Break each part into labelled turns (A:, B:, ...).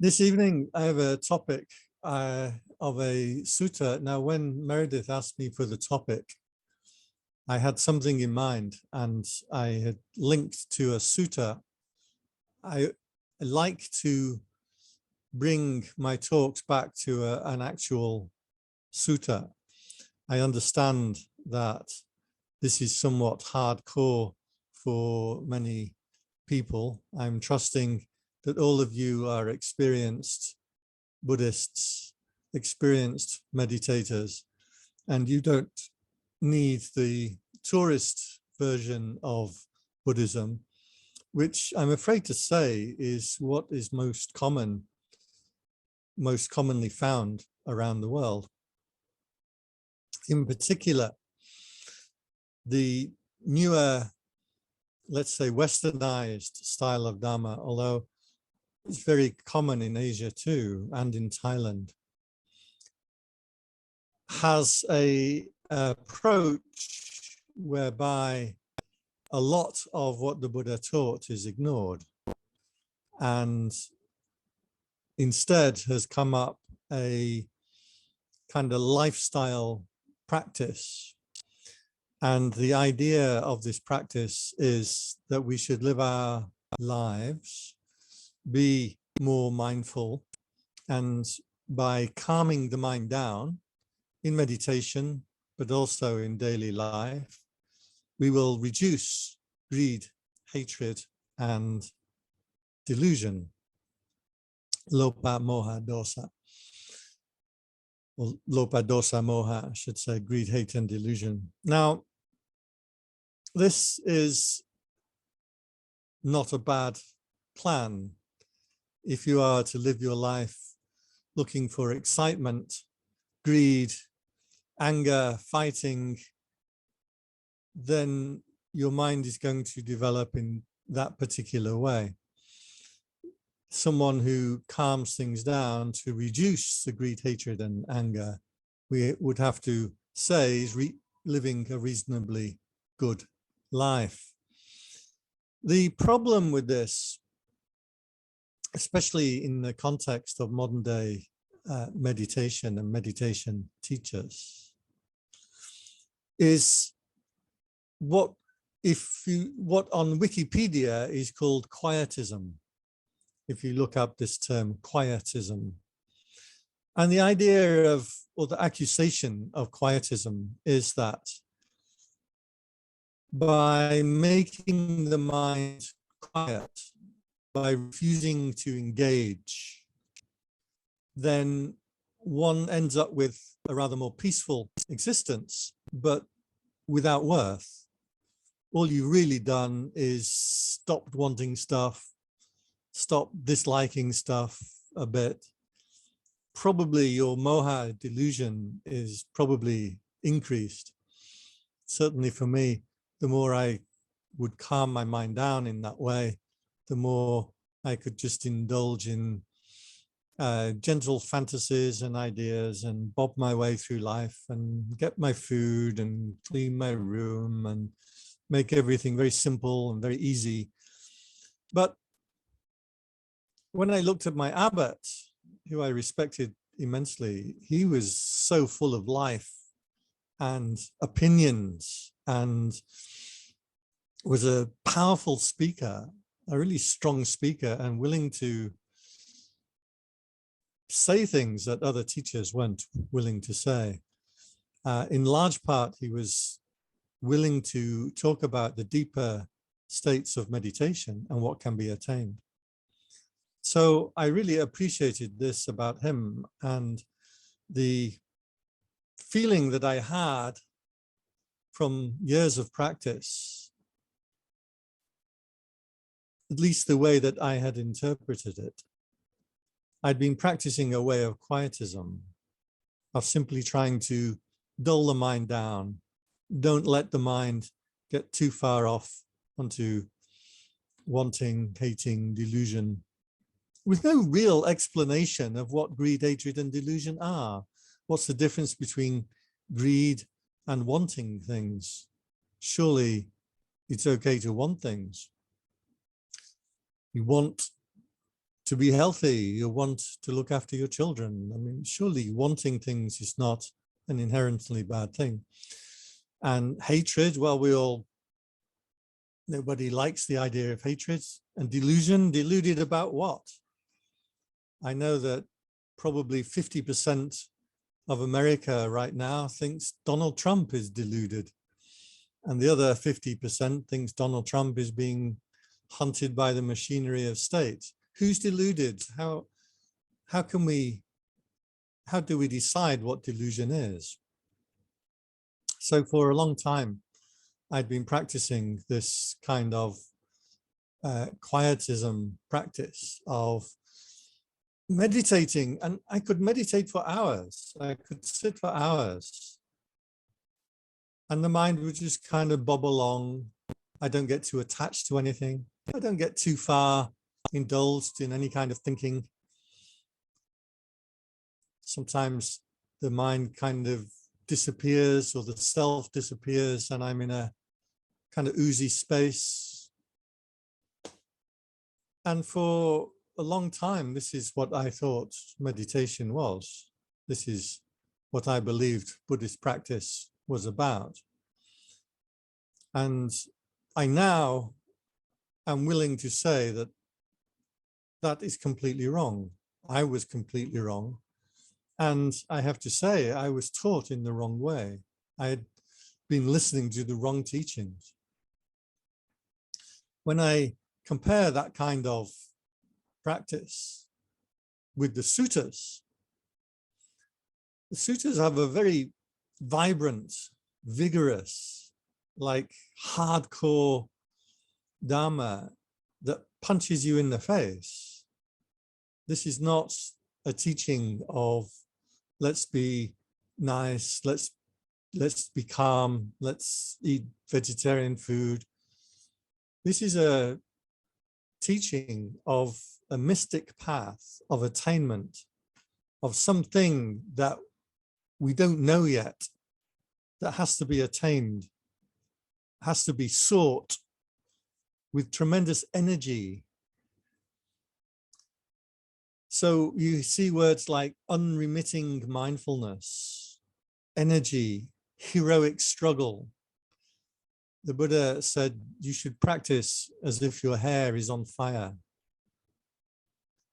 A: This evening, I have a topic of a sutta. Now, when Meredith asked me for the topic, I had something in mind and I had linked to a sutta. I like to bring my talks back to an actual sutta. I understand that this is somewhat hardcore for many people. I'm trusting that all of you are experienced Buddhists, experienced meditators, and you don't need the tourist version of Buddhism, which I'm afraid to say is what is most commonly found around the world. In particular, the newer, let's say, Westernized style of Dharma, although it's very common in Asia too, and in Thailand, has a approach whereby a lot of what the Buddha taught is ignored, and instead has come up a kind of lifestyle practice. And the idea of this practice is that we should live our lives, be more mindful, and by calming the mind down in meditation, but also in daily life, we will reduce greed, hatred, and delusion. Lopa, moha, dosa. Or lopa, dosa, moha, I should say, greed, hate, and delusion. Now, this is not a bad plan. If you are to live your life looking for excitement, greed, anger, fighting, then your mind is going to develop in that particular way. Someone who calms things down to reduce the greed, hatred, and anger, we would have to say is living a reasonably good life. The problem with this, especially in the context of modern day meditation and meditation teachers, is what on Wikipedia is called Quietism. If you look up this term, Quietism. And the idea of, or the accusation of Quietism is that by making the mind quiet, by refusing to engage, then one ends up with a rather more peaceful existence, but without worth. All you've really done is stopped wanting stuff, stop disliking stuff a bit. Probably your moha delusion is probably increased. Certainly for me, the more I would calm my mind down in that way, the more I could just indulge in gentle fantasies and ideas and bob my way through life and get my food and clean my room and make everything very simple and very easy. But when I looked at my abbot, who I respected immensely, he was so full of life and opinions and was a powerful speaker, a really strong speaker, and willing to say things that other teachers weren't willing to say. In large part, he was willing to talk about the deeper states of meditation and what can be attained. So I really appreciated this about him, and the feeling that I had from years of practice, at least the way that I had interpreted it. I'd been practicing a way of quietism, of simply trying to dull the mind down. Don't let the mind get too far off onto wanting, hating, delusion, with no real explanation of what greed, hatred, and delusion are. What's the difference between greed and wanting things? Surely it's okay to want things. You want to be healthy, you want to look after your children. I mean, surely wanting things is not an inherently bad thing. And hatred, well, nobody likes the idea of hatred. And delusion, deluded about what? I know that probably 50% of America right now thinks Donald Trump is deluded. And the other 50% thinks Donald Trump is being hunted by the machinery of state. Who's deluded? How do we decide what delusion is? So for a long time, I'd been practicing this kind of quietism practice of meditating, and I could meditate for hours. I could sit for hours, and the mind would just kind of bob along. I don't get too attached to anything. I don't get too far indulged in any kind of thinking. Sometimes the mind kind of disappears, or the self disappears, and I'm in a kind of oozy space. And for a long time, this is what I thought meditation was. This is what I believed Buddhist practice was about. And I now am willing to say that that is completely wrong. I was completely wrong. And I have to say, I was taught in the wrong way. I had been listening to the wrong teachings. When I compare that kind of practice with the suttas have a very vibrant, vigorous, like hardcore Dharma that punches you in the face. This is not a teaching of let's be nice, let's be calm, let's eat vegetarian food. This is a teaching of a mystic path of attainment, of something that we don't know yet, that has to be attained, has to be sought with tremendous energy. So you see words like unremitting mindfulness, energy, heroic struggle. The Buddha said you should practice as if your hair is on fire.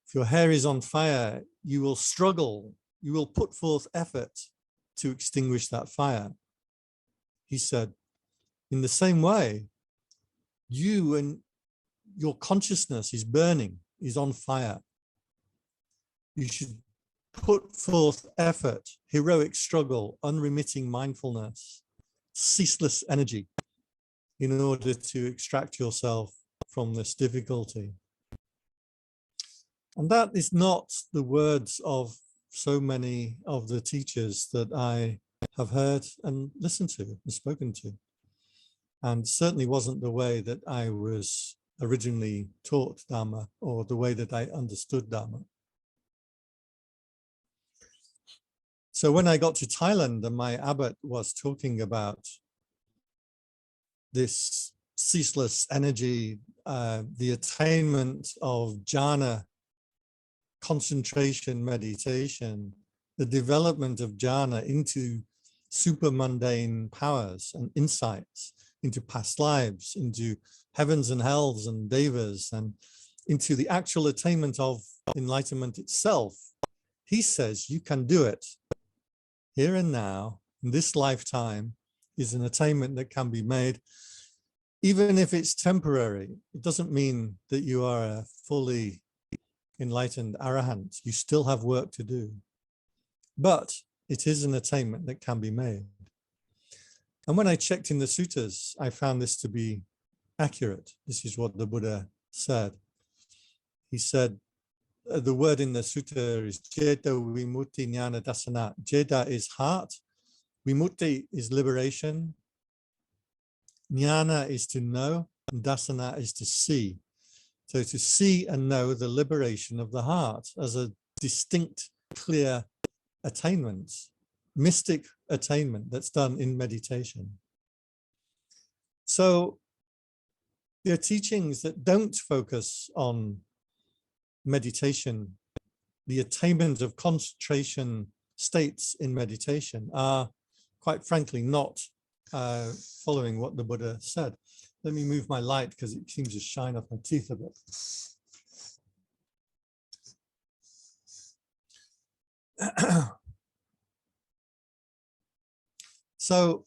A: If your hair is on fire, you will struggle, you will put forth effort to extinguish that fire. He said, in the same way, you and your consciousness is burning, is on fire. You should put forth effort, heroic struggle, unremitting mindfulness, ceaseless energy in order to extract yourself from this difficulty. And that is not the words of so many of the teachers that I have heard and listened to and spoken to. And certainly wasn't the way that I was originally taught Dharma or the way that I understood Dharma. So when I got to Thailand and my abbot was talking about this ceaseless energy, the attainment of jhana, concentration, meditation, the development of jhana into super mundane powers and insights into past lives, into heavens and hells and devas, and into the actual attainment of enlightenment itself. He says you can do it here and now, in this lifetime, is an attainment that can be made, even if it's temporary. It doesn't mean that you are a fully enlightened arahant. You still have work to do, but it is an attainment that can be made. And when I checked in the suttas, I found this to be accurate. This is what the Buddha said. He said, the word in the sutta is Jeta Vimutti Jnana Dasana. Jeta is heart, Vimutti is liberation, Jnana is to know, and Dasana is to see. So to see and know the liberation of the heart as a distinct, clear attainment, mystic attainment that's done in meditation. So there are teachings that don't focus on meditation, the attainment of concentration states in meditation are, quite frankly, not following what the Buddha said. Let me move my light because it seems to shine off my teeth a bit. So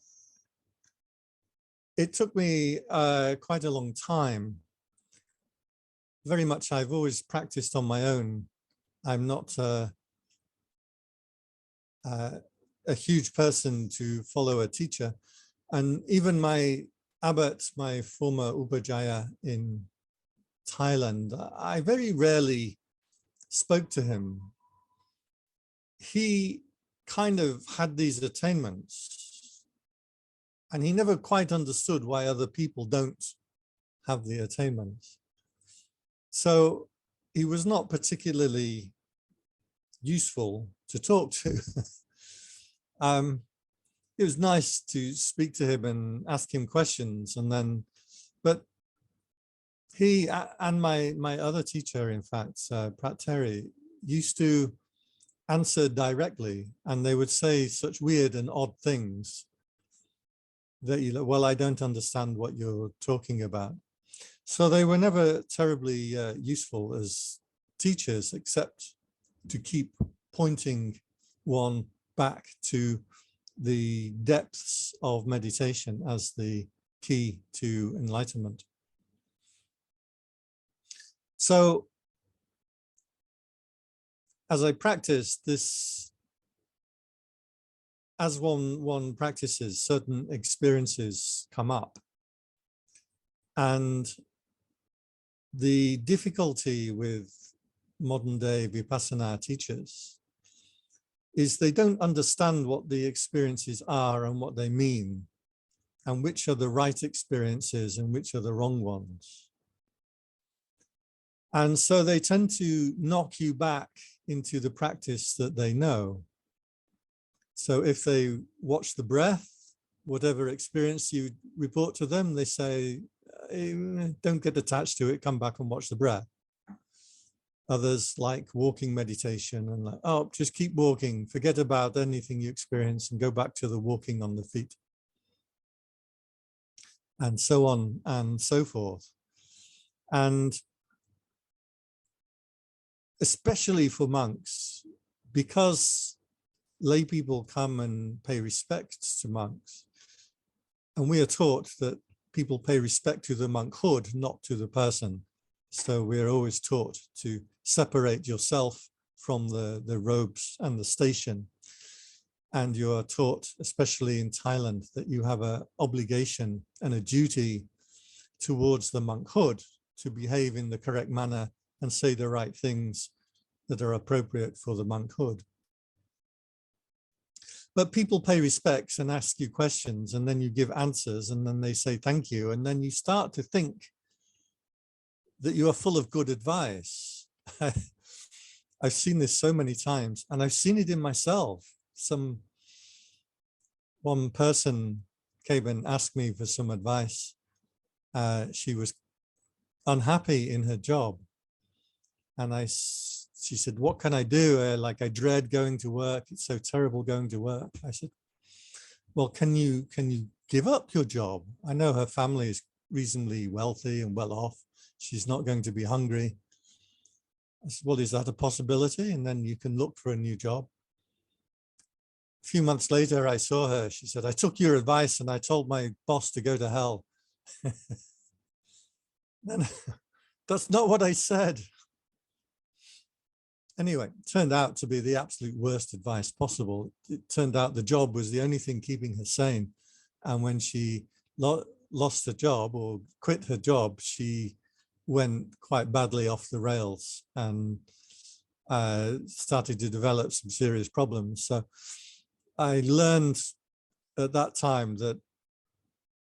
A: it took me quite a long time. Very much I've always practiced on my own. I'm not a huge person to follow a teacher. And even my abbot, my former Upajjhaya in Thailand, I very rarely spoke to him. He kind of had these attainments, and he never quite understood why other people don't have the attainments. So he was not particularly useful to talk to. It was nice to speak to him and ask him questions, and then, but he and my other teacher, in fact, Pratteri, used to answer directly, and they would say such weird and odd things that you, well, I don't understand what you're talking about. So they were never terribly useful as teachers, except to keep pointing one back to the depths of meditation as the key to enlightenment. So as I practice this, as one practices, certain experiences come up. And the difficulty with modern day Vipassana teachers is they don't understand what the experiences are and what they mean, and which are the right experiences and which are the wrong ones. And so they tend to knock you back into the practice that they know. So if they watch the breath, whatever experience you report to them, they say, don't get attached to it, come back and watch the breath. Others like walking meditation and like, oh, just keep walking, forget about anything you experience and go back to the walking on the feet. And so on and so forth. And especially for monks, because lay people come and pay respect to monks, and we are taught that people pay respect to the monkhood, not to the person. So we're always taught to separate yourself from the robes and the station. And you are taught, especially in Thailand, that you have an obligation and a duty towards the monkhood to behave in the correct manner and say the right things that are appropriate for the monkhood. But people pay respects and ask you questions, and then you give answers, and then they say thank you, and then you start to think that you are full of good advice. I've seen this so many times, and I've seen it in myself. One person came and asked me for some advice. She was unhappy in her job, and she said, what can I do? Like, I dread going to work. It's so terrible going to work. I said, well, can you give up your job? I know her family is reasonably wealthy and well off. She's not going to be hungry. I said, well, is that a possibility? And then you can look for a new job. A few months later, I saw her. She said, I took your advice and I told my boss to go to hell. Then, that's not what I said. Anyway, it turned out to be the absolute worst advice possible. It turned out the job was the only thing keeping her sane. And when she lost her job or quit her job, she went quite badly off the rails and started to develop some serious problems. So I learned at that time that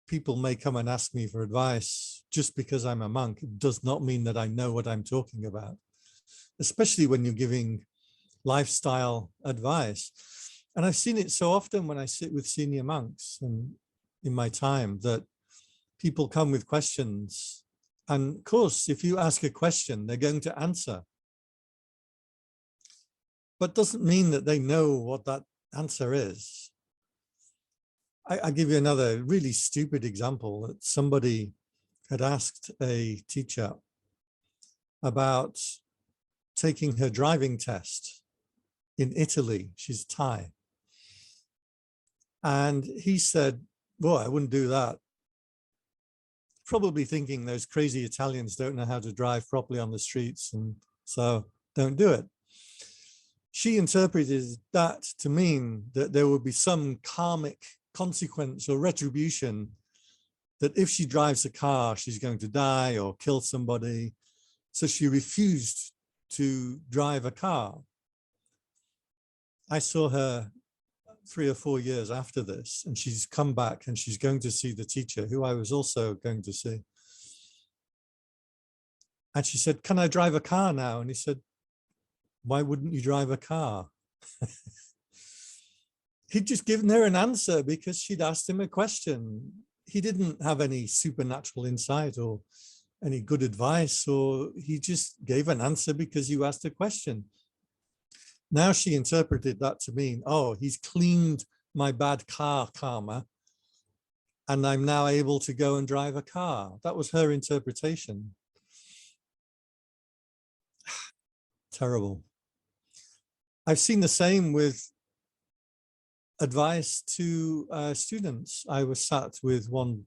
A: people may come and ask me for advice just because I'm a monk. It does not mean that I know what I'm talking about, especially when you're giving lifestyle advice. And I've seen it so often when I sit with senior monks and in my time that people come with questions. And of course, if you ask a question, they're going to answer. but doesn't mean that they know what that answer is. I give you another really stupid example that somebody had asked a teacher about taking her driving test in Italy. She's Thai. And he said, boy, I wouldn't do that. Probably thinking those crazy Italians don't know how to drive properly on the streets, and so don't do it. She interpreted that to mean that there would be some karmic consequence or retribution, that if she drives a car, she's going to die or kill somebody. So she refused to drive a car. I saw her 3 or 4 years after this, and she's come back and she's going to see the teacher, who I was also going to see. And she said, can I drive a car now? And he said, why wouldn't you drive a car? He'd just given her an answer because she'd asked him a question. He didn't have any supernatural insight or any good advice, or he just gave an answer because you asked a question. Now she interpreted that to mean, oh, he's cleaned my bad car karma, and I'm now able to go and drive a car. That was her interpretation. Terrible. I've seen the same with advice to students. I was sat with one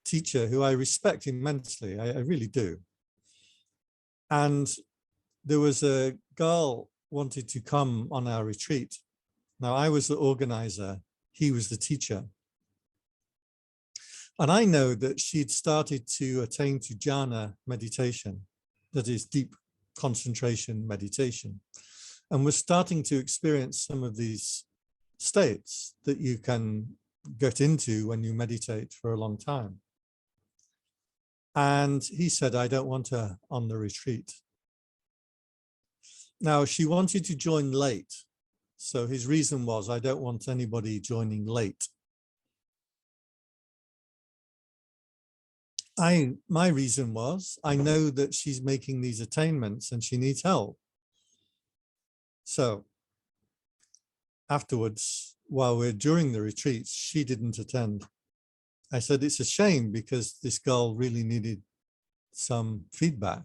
A: teacher who I respect immensely. I really do. And there was a girl wanted to come on our retreat. Now, I was the organizer, he was the teacher. And I know that she'd started to attain to jhana meditation, that is deep concentration meditation, and was starting to experience some of these states that you can get into when you meditate for a long time. And he said, I don't want her on the retreat. Now, she wanted to join late. So his reason was, I don't want anybody joining late. My reason was, I know that she's making these attainments and she needs help. So afterwards, while we're during the retreats, she didn't attend. I said, it's a shame because this girl really needed some feedback.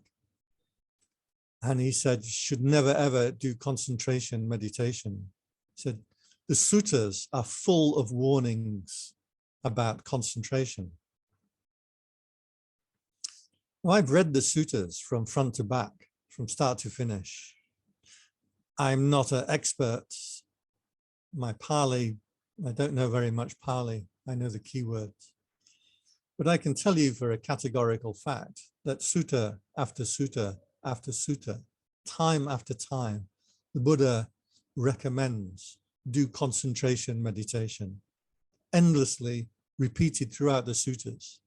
A: And he said, you should never, ever do concentration meditation. He said, the suttas are full of warnings about concentration. Well, I've read the suttas from front to back, from start to finish. I'm not an expert. My Pali, I don't know very much Pali. I know the keywords. But I can tell you for a categorical fact that sutta after sutta after sutta, time after time, the Buddha recommends do concentration meditation, endlessly repeated throughout the suttas.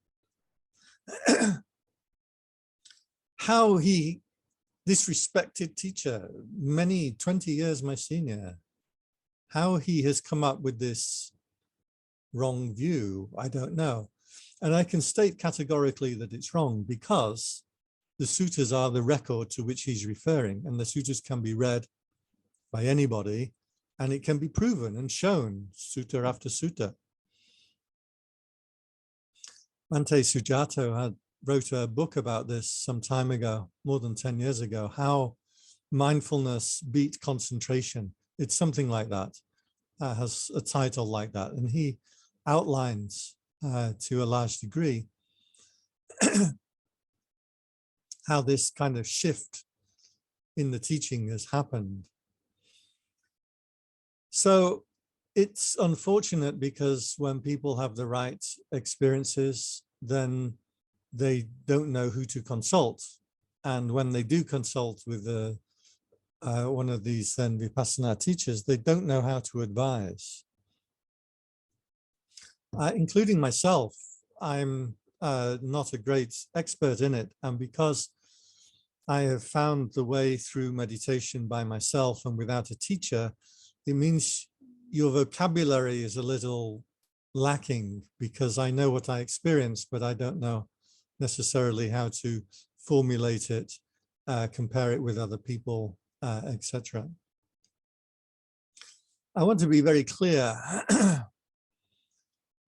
A: How this respected teacher, 20 years my senior, how he has come up with this wrong view, I don't know. And I can state categorically that it's wrong because the suttas are the record to which he's referring, and the suttas can be read by anybody, and it can be proven and shown, sutta after sutta. Bhante Sujato wrote a book about this some time ago, more than 10 years ago, how mindfulness beat concentration. It's something like that, has a title like that. And he outlines to a large degree how this kind of shift in the teaching has happened. So it's unfortunate because when people have the right experiences, then they don't know who to consult. And when they do consult with one of these then Vipassana teachers, they don't know how to advise. Including myself, I'm not a great expert in it. And because I have found the way through meditation by myself and without a teacher, it means your vocabulary is a little lacking because I know what I experience, but I don't know necessarily how to formulate it, compare it with other people, etc. I want to be very clear that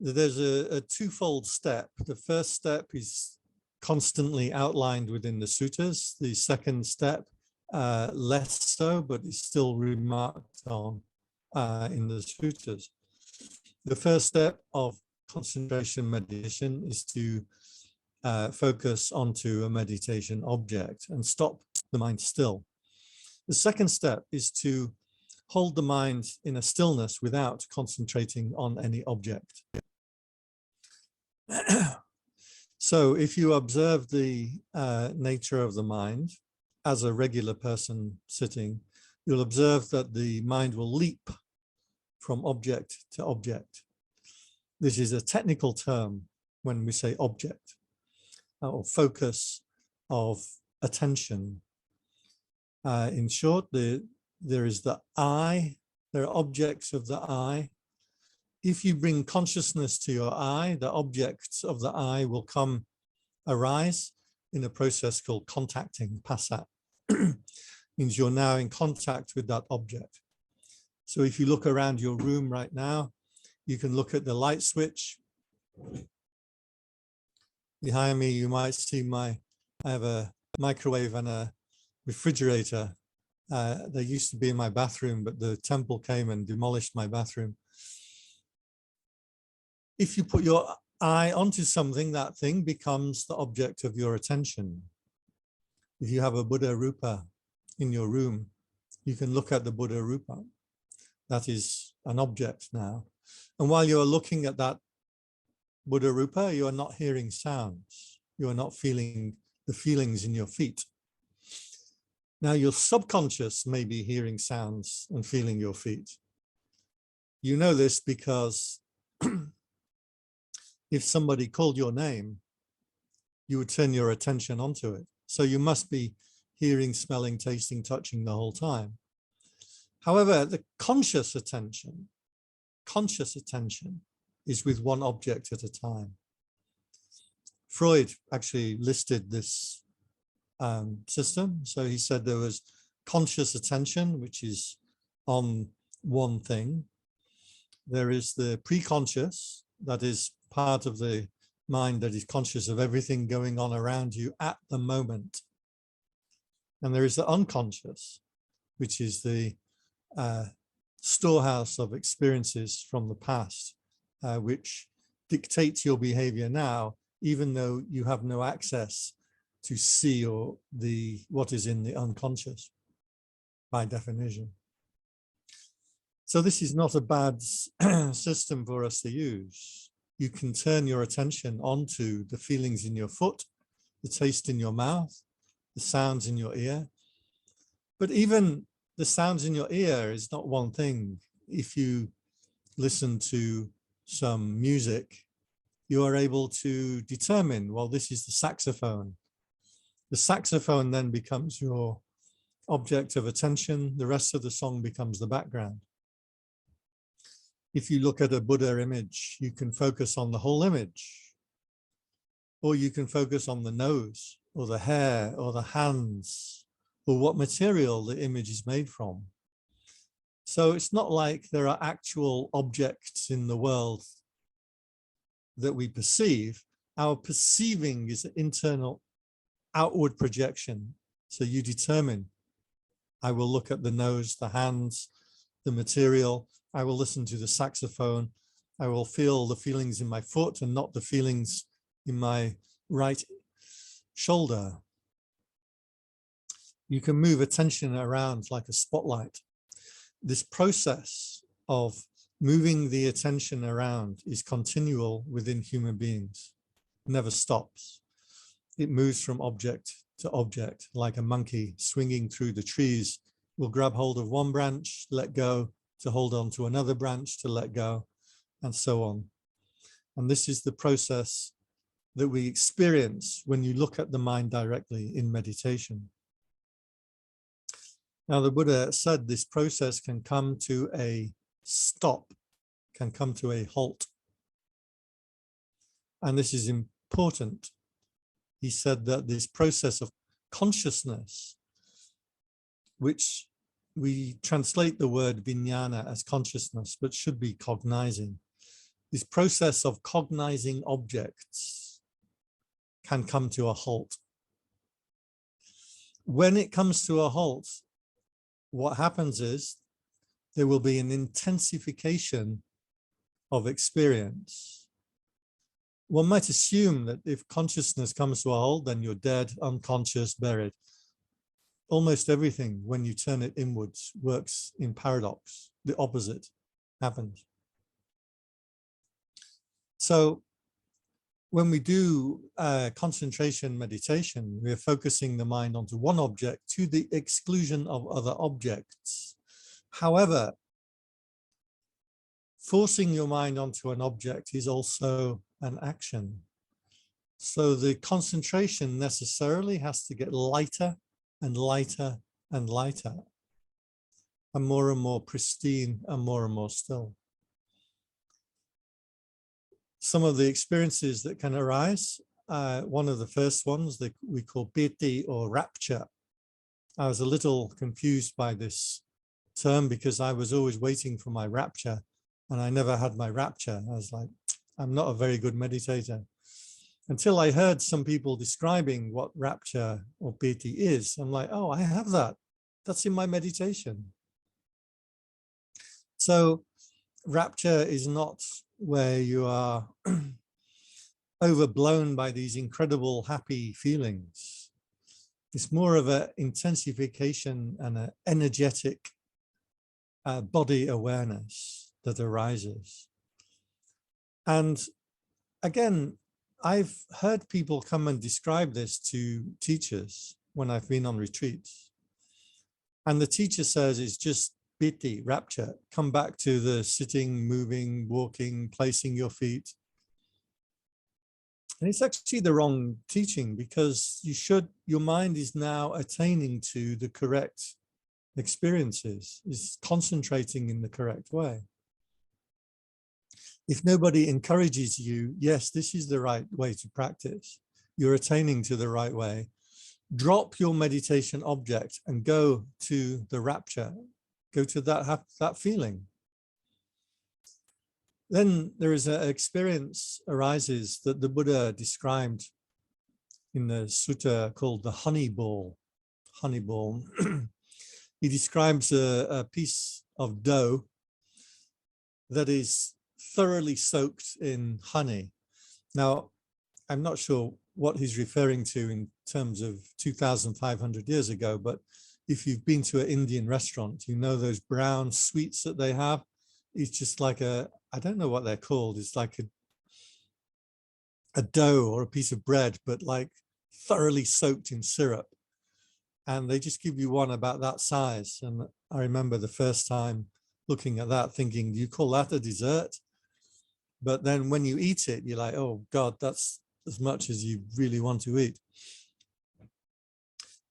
A: there's a twofold step. The first step is constantly outlined within the suttas. The second step, less so, but is still remarked on in the suttas. The first step of concentration meditation is to focus onto a meditation object and stop the mind still. The second step is to hold the mind in a stillness without concentrating on any object. So if you observe the nature of the mind as a regular person sitting, you'll observe that the mind will leap from object to object. This is a technical term when we say object or focus of attention. In short, there is the eye, there are objects of the eye. If you bring consciousness to your eye, the objects of the eye will arise in a process called contacting, passa. Means you're now in contact with that object. So if you look around your room right now, you can look at the light switch. Behind me, you might see I have a microwave and a refrigerator. They used to be in my bathroom, but the temple came and demolished my bathroom. If you put your eye onto something, that thing becomes the object of your attention. If you have a Buddha Rupa in your room, you can look at the Buddha Rupa. That is an object now. And while you're looking at that Buddha Rupa, you are not hearing sounds. You are not feeling the feelings in your feet. Now your subconscious may be hearing sounds and feeling your feet. You know this because if somebody called your name, you would turn your attention onto it. So you must be hearing, smelling, tasting, touching the whole time. However, the conscious attention is with one object at a time. Freud actually listed this system. So he said there was conscious attention, which is on one thing. There is the pre-conscious, that is part of the mind that is conscious of everything going on around you at the moment. And there is the unconscious, which is the storehouse of experiences from the past, which dictates your behavior now, even though you have no access to see what is in the unconscious by definition. So this is not a bad system for us to use. You can turn your attention onto the feelings in your foot, the taste in your mouth, the sounds in your ear. But even the sounds in your ear is not one thing. If you listen to some music, you are able to determine, well, this is the saxophone. The saxophone then becomes your object of attention. The rest of the song becomes the background. If you look at a Buddha image, you can focus on the whole image, or you can focus on the nose or the hair or the hands or what material the image is made from. So it's not like there are actual objects in the world that we perceive. Our perceiving is an internal outward projection. So you determine, I will look at the nose, the hands, the material. I will listen to the saxophone. I will feel the feelings in my foot and not the feelings in my right shoulder. You can move attention around like a spotlight. This process of moving the attention around is continual within human beings. It never stops. It moves from object to object, like a monkey swinging through the trees will grab hold of one branch, let go, to hold on to another branch, to let go, and so on. And this is the process that we experience when you look at the mind directly in meditation. Now, the Buddha said this process can come to a stop, can come to a halt. And this is important. He said that this process of consciousness, which we translate the word vijnana as consciousness, but should be cognizing. This process of cognizing objects can come to a halt. When it comes to a halt, what happens is there will be an intensification of experience. One might assume that if consciousness comes to a halt, then you're dead, unconscious, buried. Almost everything, when you turn it inwards, works in paradox. The opposite happens. So when we do concentration meditation, we're focusing the mind onto one object to the exclusion of other objects. However, forcing your mind onto an object is also an action. So the concentration necessarily has to get lighter and lighter and lighter, and more pristine and more still. Some of the experiences that can arise, one of the first ones that we call piti or rapture. I was a little confused by this term because I was always waiting for my rapture and I never had my rapture. I was like, I'm not a very good meditator. Until I heard some people describing what rapture or piti is. I'm like, oh, I have that. That's in my meditation. So rapture is not where you are overblown by these incredible happy feelings. It's more of an intensification and an energetic body awareness that arises. And again, I've heard people come and describe this to teachers when I've been on retreats. And the teacher says it's just piti, rapture. Come back to the sitting, moving, walking, placing your feet. And it's actually the wrong teaching because your mind is now attaining to the correct experiences, is concentrating in the correct way. If nobody encourages you, yes, this is the right way to practice, you're attaining to the right way, drop your meditation object and go to the rapture, go to that feeling. Then there is an experience arises that the Buddha described in the sutta called the honey ball. Honey ball. He describes a piece of dough that is thoroughly soaked in honey. Now, I'm not sure what he's referring to in terms of 2,500 years ago, but if you've been to an Indian restaurant, you know those brown sweets that they have. It's just like I don't know what they're called. It's like a dough or a piece of bread, but like thoroughly soaked in syrup. And they just give you one about that size. And I remember the first time looking at that thinking, do you call that a dessert? But then when you eat it, you're like, oh God, that's as much as you really want to eat.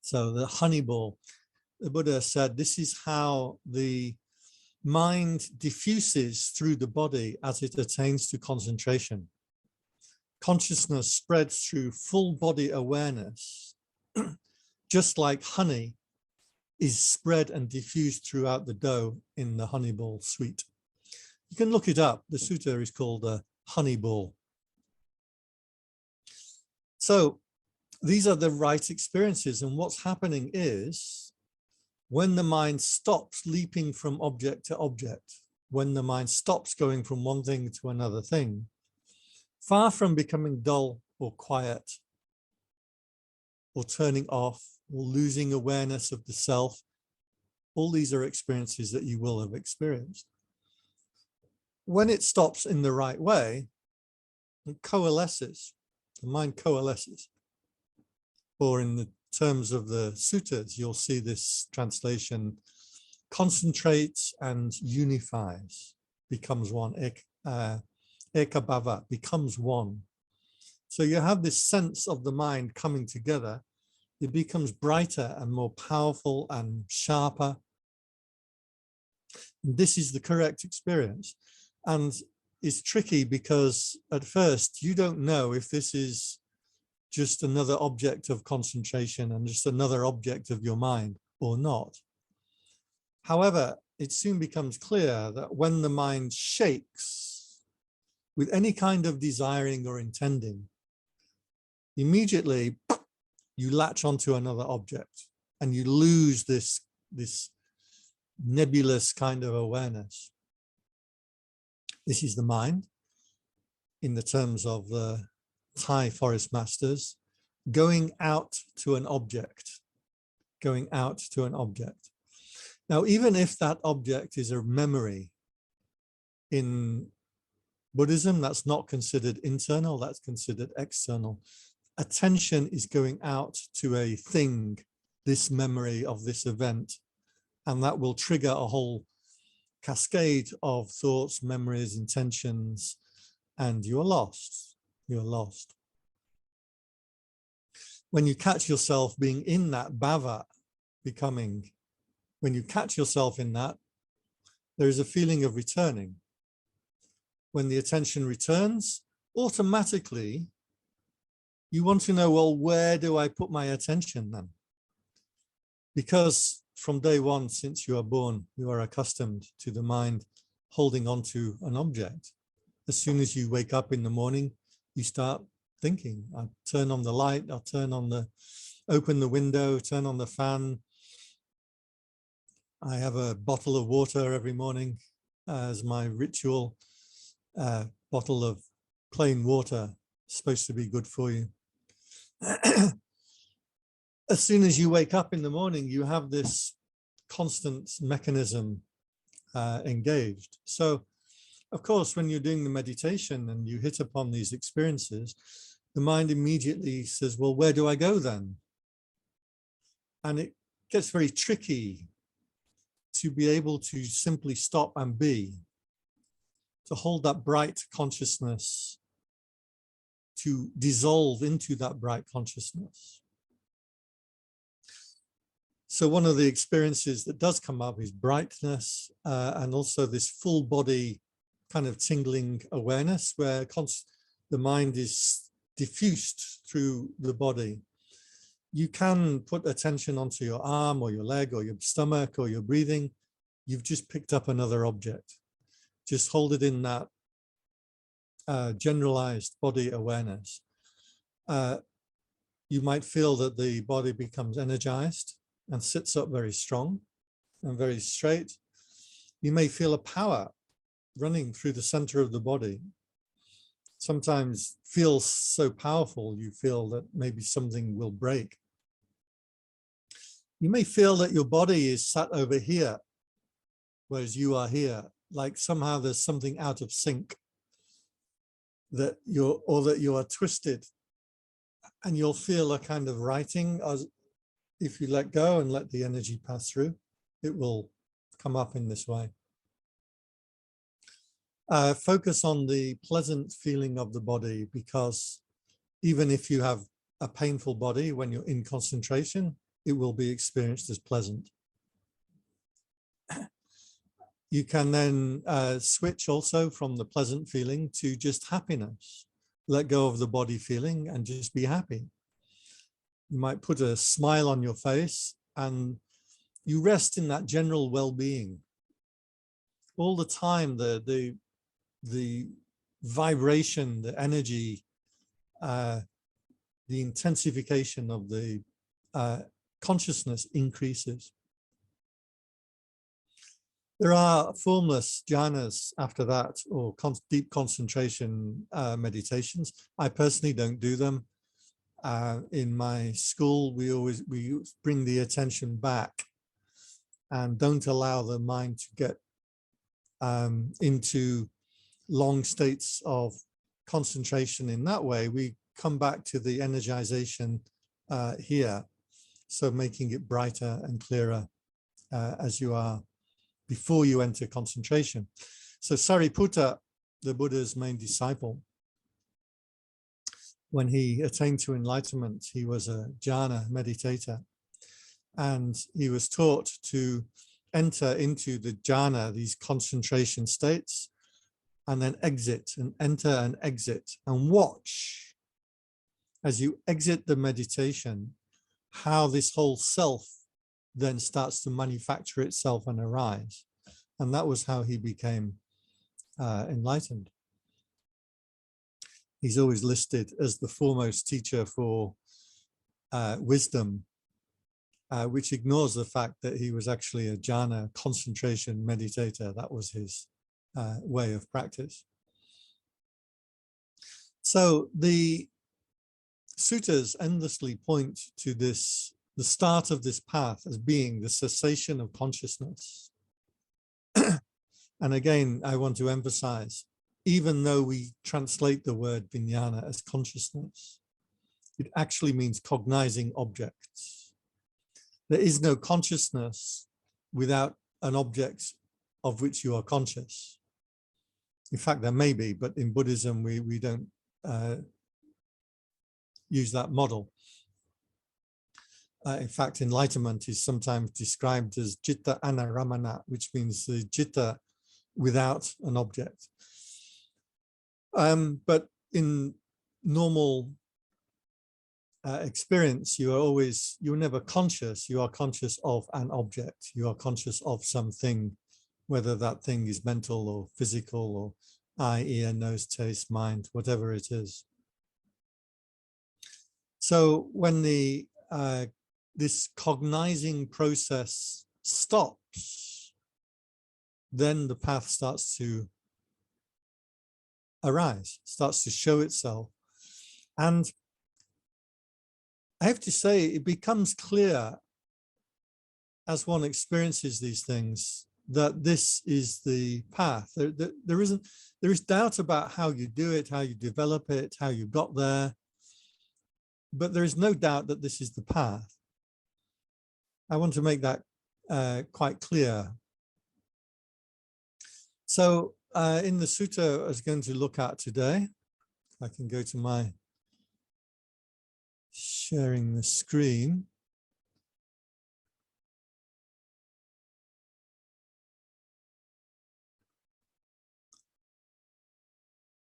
A: So the honey ball, the Buddha said, this is how the mind diffuses through the body as it attains to concentration. Consciousness spreads through full body awareness, just like honey is spread and diffused throughout the dough in the honey ball sweet. You can look it up. The sutta is called the honey ball. So these are the right experiences. And what's happening is when the mind stops leaping from object to object, when the mind stops going from one thing to another thing, far from becoming dull or quiet or turning off or losing awareness of the self, all these are experiences that you will have experienced. When it stops in the right way, it coalesces, the mind coalesces. Or in the terms of the suttas, you'll see this translation, concentrates and unifies, becomes one, ekabhava, becomes one. So you have this sense of the mind coming together. It becomes brighter and more powerful and sharper. And this is the correct experience. And it's tricky because at first you don't know if this is just another object of concentration and just another object of your mind or not. However, it soon becomes clear that when the mind shakes with any kind of desiring or intending, immediately you latch onto another object and you lose this nebulous kind of awareness. This is the mind, in the terms of the Thai forest masters, going out to an object, going out to an object. Now, even if that object is a memory, in Buddhism, that's not considered internal, that's considered external. Attention is going out to a thing, this memory of this event, and that will trigger a whole cascade of thoughts, memories, intentions, and you're lost. You're lost. When you catch yourself being in that bhava, becoming, when you catch yourself in that, there is a feeling of returning. When the attention returns, automatically, you want to know, well, where do I put my attention then? Because from day one, since you are born, you are accustomed to the mind holding on to an object. As soon as you wake up in the morning, you start thinking, I'll turn on the light, I'll open the window, turn on the fan. I have a bottle of water every morning as my ritual. Bottle of plain water, supposed to be good for you. As soon as you wake up in the morning, you have this constant mechanism engaged. So, of course, when you're doing the meditation and you hit upon these experiences, the mind immediately says, well, where do I go then? And it gets very tricky to be able to simply stop and be, to hold that bright consciousness, to dissolve into that bright consciousness. So one of the experiences that does come up is brightness, and also this full body kind of tingling awareness where the mind is diffused through the body. You can put attention onto your arm or your leg or your stomach or your breathing. You've just picked up another object. Just hold it in that generalized body awareness. You might feel that the body becomes energized and sits up very strong and very straight. You may feel a power running through the center of the body. Sometimes feels so powerful, you feel that maybe something will break. You may feel that your body is sat over here, whereas you are here, like somehow there's something out of sync, that you are twisted, and you'll feel a kind of writing as if you let go and let the energy pass through, it will come up in this way. Focus on the pleasant feeling of the body, because even if you have a painful body, when you're in concentration, it will be experienced as pleasant. You can then switch also from the pleasant feeling to just happiness. Let go of the body feeling and just be happy. You might put a smile on your face and you rest in that general well-being. All the time, the vibration, the energy, the intensification of the consciousness increases. There are formless jhanas after that, or deep concentration meditations. I personally don't do them. In my school, we bring the attention back and don't allow the mind to get into long states of concentration in that way. We come back to the energization here, so making it brighter and clearer as you are before you enter concentration. So Sariputta, the Buddha's main disciple, when he attained to enlightenment, he was a jhana meditator, and he was taught to enter into the jhana, these concentration states, and then exit and enter and exit, and watch as you exit the meditation, how this whole self then starts to manufacture itself and arise. And that was how he became enlightened. He's always listed as the foremost teacher for wisdom, which ignores the fact that he was actually a jhana, concentration meditator. That was his way of practice. So the suttas endlessly point to this, the start of this path, as being the cessation of consciousness. And again, I want to emphasize, even though we translate the word vijnana as consciousness, it actually means cognizing objects. There is no consciousness without an object of which you are conscious. In fact, there may be, but in Buddhism, we don't use that model. In fact, enlightenment is sometimes described as citta anaramana, which means the citta without an object. But in normal experience, you're never conscious. You are conscious of an object. You are conscious of something, whether that thing is mental or physical or eye, ear, nose, taste, mind, whatever it is. So when the this cognizing process stops, then the path starts to arise, starts to show itself. And I have to say, it becomes clear as one experiences these things that this is the path. There is doubt about how you do it, how you develop it, how you got there, but there is no doubt that this is the path. I want to make that quite clear. So in the sutta I was going to look at today, I can go to my sharing the screen.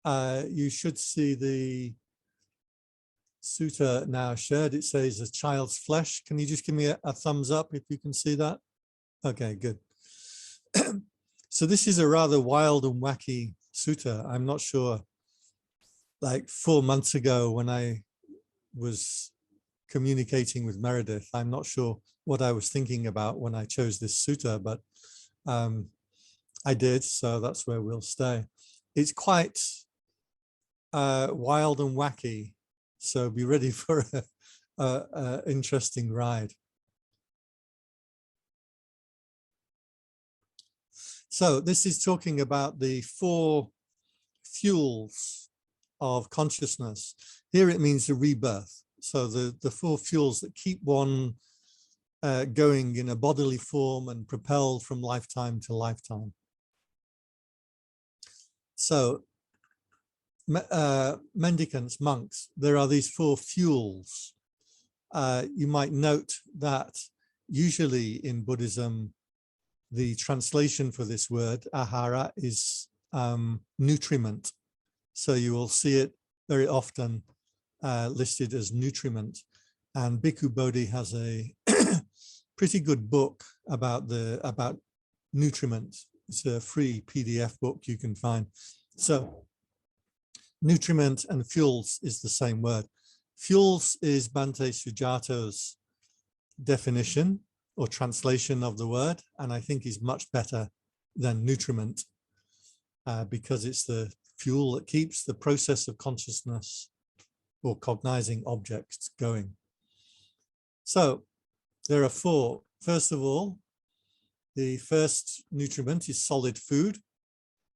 A: You should see the sutta now shared. It says a child's flesh. Can you just give me a thumbs up if you can see that? Okay, good. So this is a rather wild and wacky sutta. I'm not sure, like 4 months ago when I was communicating with Meredith, I'm not sure what I was thinking about when I chose this sutta, but I did, so that's where we'll stay. It's quite wild and wacky, so be ready for a interesting ride. So this is talking about the 4 fuels of consciousness. Here it means the rebirth. So the 4 fuels that keep one going in a bodily form and propelled from lifetime to lifetime. So mendicants, monks, there are these 4 fuels. You might note that usually in Buddhism, the translation for this word, ahara, is nutriment. So you will see it very often listed as nutriment. And Bhikkhu Bodhi has a pretty good book about nutriment. It's a free PDF book you can find. So nutriment and fuels is the same word. Fuels is Bhante Sujato's definition or translation of the word, and I think is much better than nutriment because it's the fuel that keeps the process of consciousness or cognizing objects going. So there are 4. First of all, the first nutriment is solid food,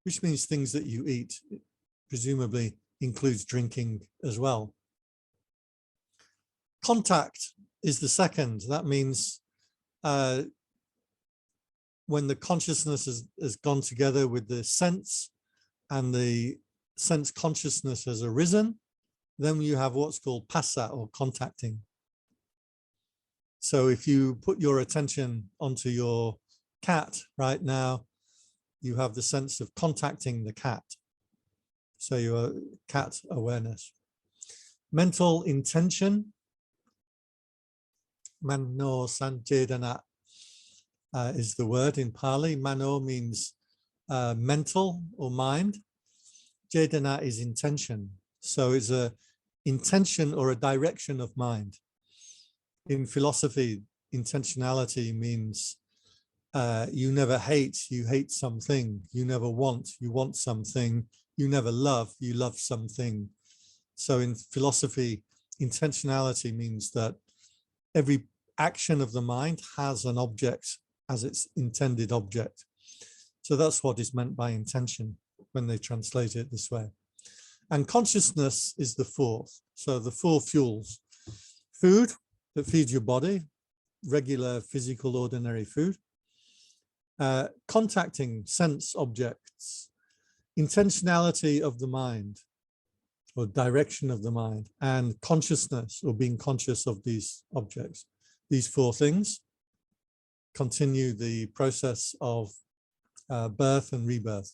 A: which means things that you eat. It presumably includes drinking as well. Contact is the second. That means when the consciousness has gone together with the sense and the sense consciousness has arisen, then you have what's called passa, or contacting. So if you put your attention onto your cat right now, you have the sense of contacting the cat. So your cat awareness. Mental intention, mano sanjedana, is the word in Pali. Mano means mental or mind. Cetana is intention. So it's a intention or a direction of mind. In philosophy, intentionality means you never hate, you hate something. You never want, you want something. You never love, you love something. So in philosophy, intentionality means that every action of the mind has an object as its intended object. So that's what is meant by intention when they translate it this way. And consciousness is the fourth. So the four fuels: food that feeds your body, regular physical ordinary food, contacting sense objects, intentionality of the mind or direction of the mind, and consciousness or being conscious of these objects. These four things continue the process of birth and rebirth.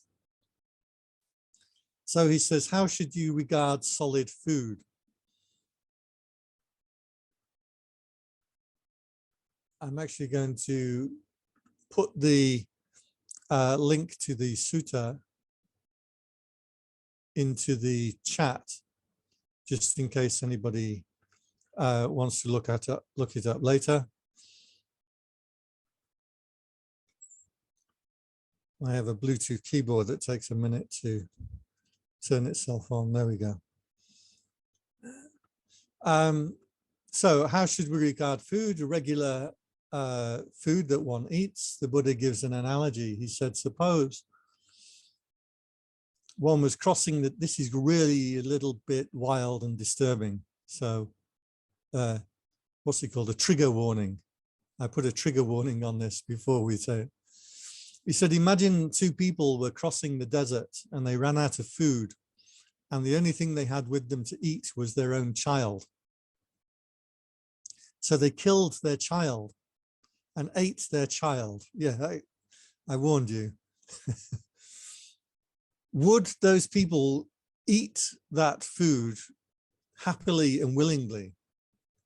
A: So he says, how should you regard solid food? I'm actually going to put the link to the sutta into the chat, just in case anybody wants to look it up later. I have a Bluetooth keyboard that takes a minute to turn itself on. There we go. So how should we regard food? A regular food that one eats. The Buddha gives an analogy. He said, suppose one was crossing that. This is really a little bit wild and disturbing. So what's it called? A trigger warning. I put a trigger warning on this before we say it. He said, imagine two people were crossing the desert and they ran out of food, and the only thing they had with them to eat was their own child. So they killed their child and ate their child. Yeah, I warned you. Would those people eat that food happily and willingly,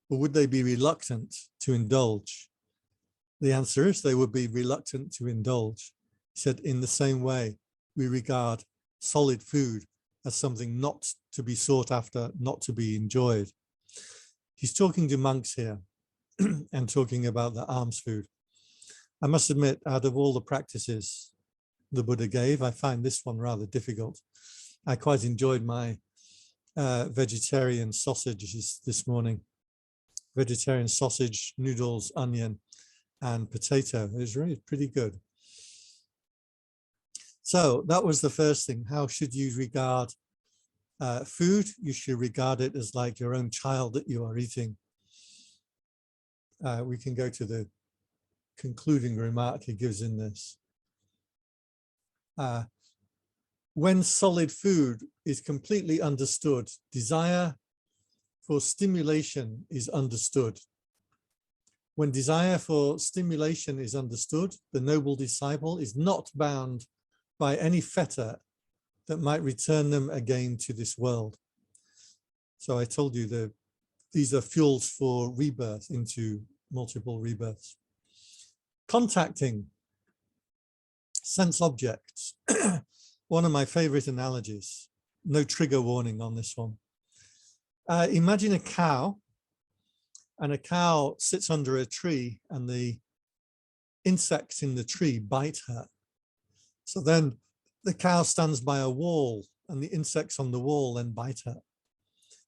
A: or would they be reluctant to indulge? The answer is they would be reluctant to indulge. He said, in the same way, we regard solid food as something not to be sought after, not to be enjoyed. He's talking to monks here and talking about the alms food. I must admit, out of all the practices the Buddha gave, I find this one rather difficult. I quite enjoyed my vegetarian sausages this morning. Vegetarian sausage, noodles, onion, and potato. It was really pretty good. So that was the first thing. How should you regard food? You should regard it as like your own child that you are eating. We can go to the concluding remark he gives in this. When solid food is completely understood, desire for stimulation is understood. When desire for stimulation is understood, the noble disciple is not bound by any fetter that might return them again to this world. So I told you that these are fuels for rebirth into multiple rebirths. Contacting sense objects. One of my favorite analogies. No trigger warning on this one. Imagine a cow, and a cow sits under a tree and the insects in the tree bite her. So then the cow stands by a wall and the insects on the wall then bite her.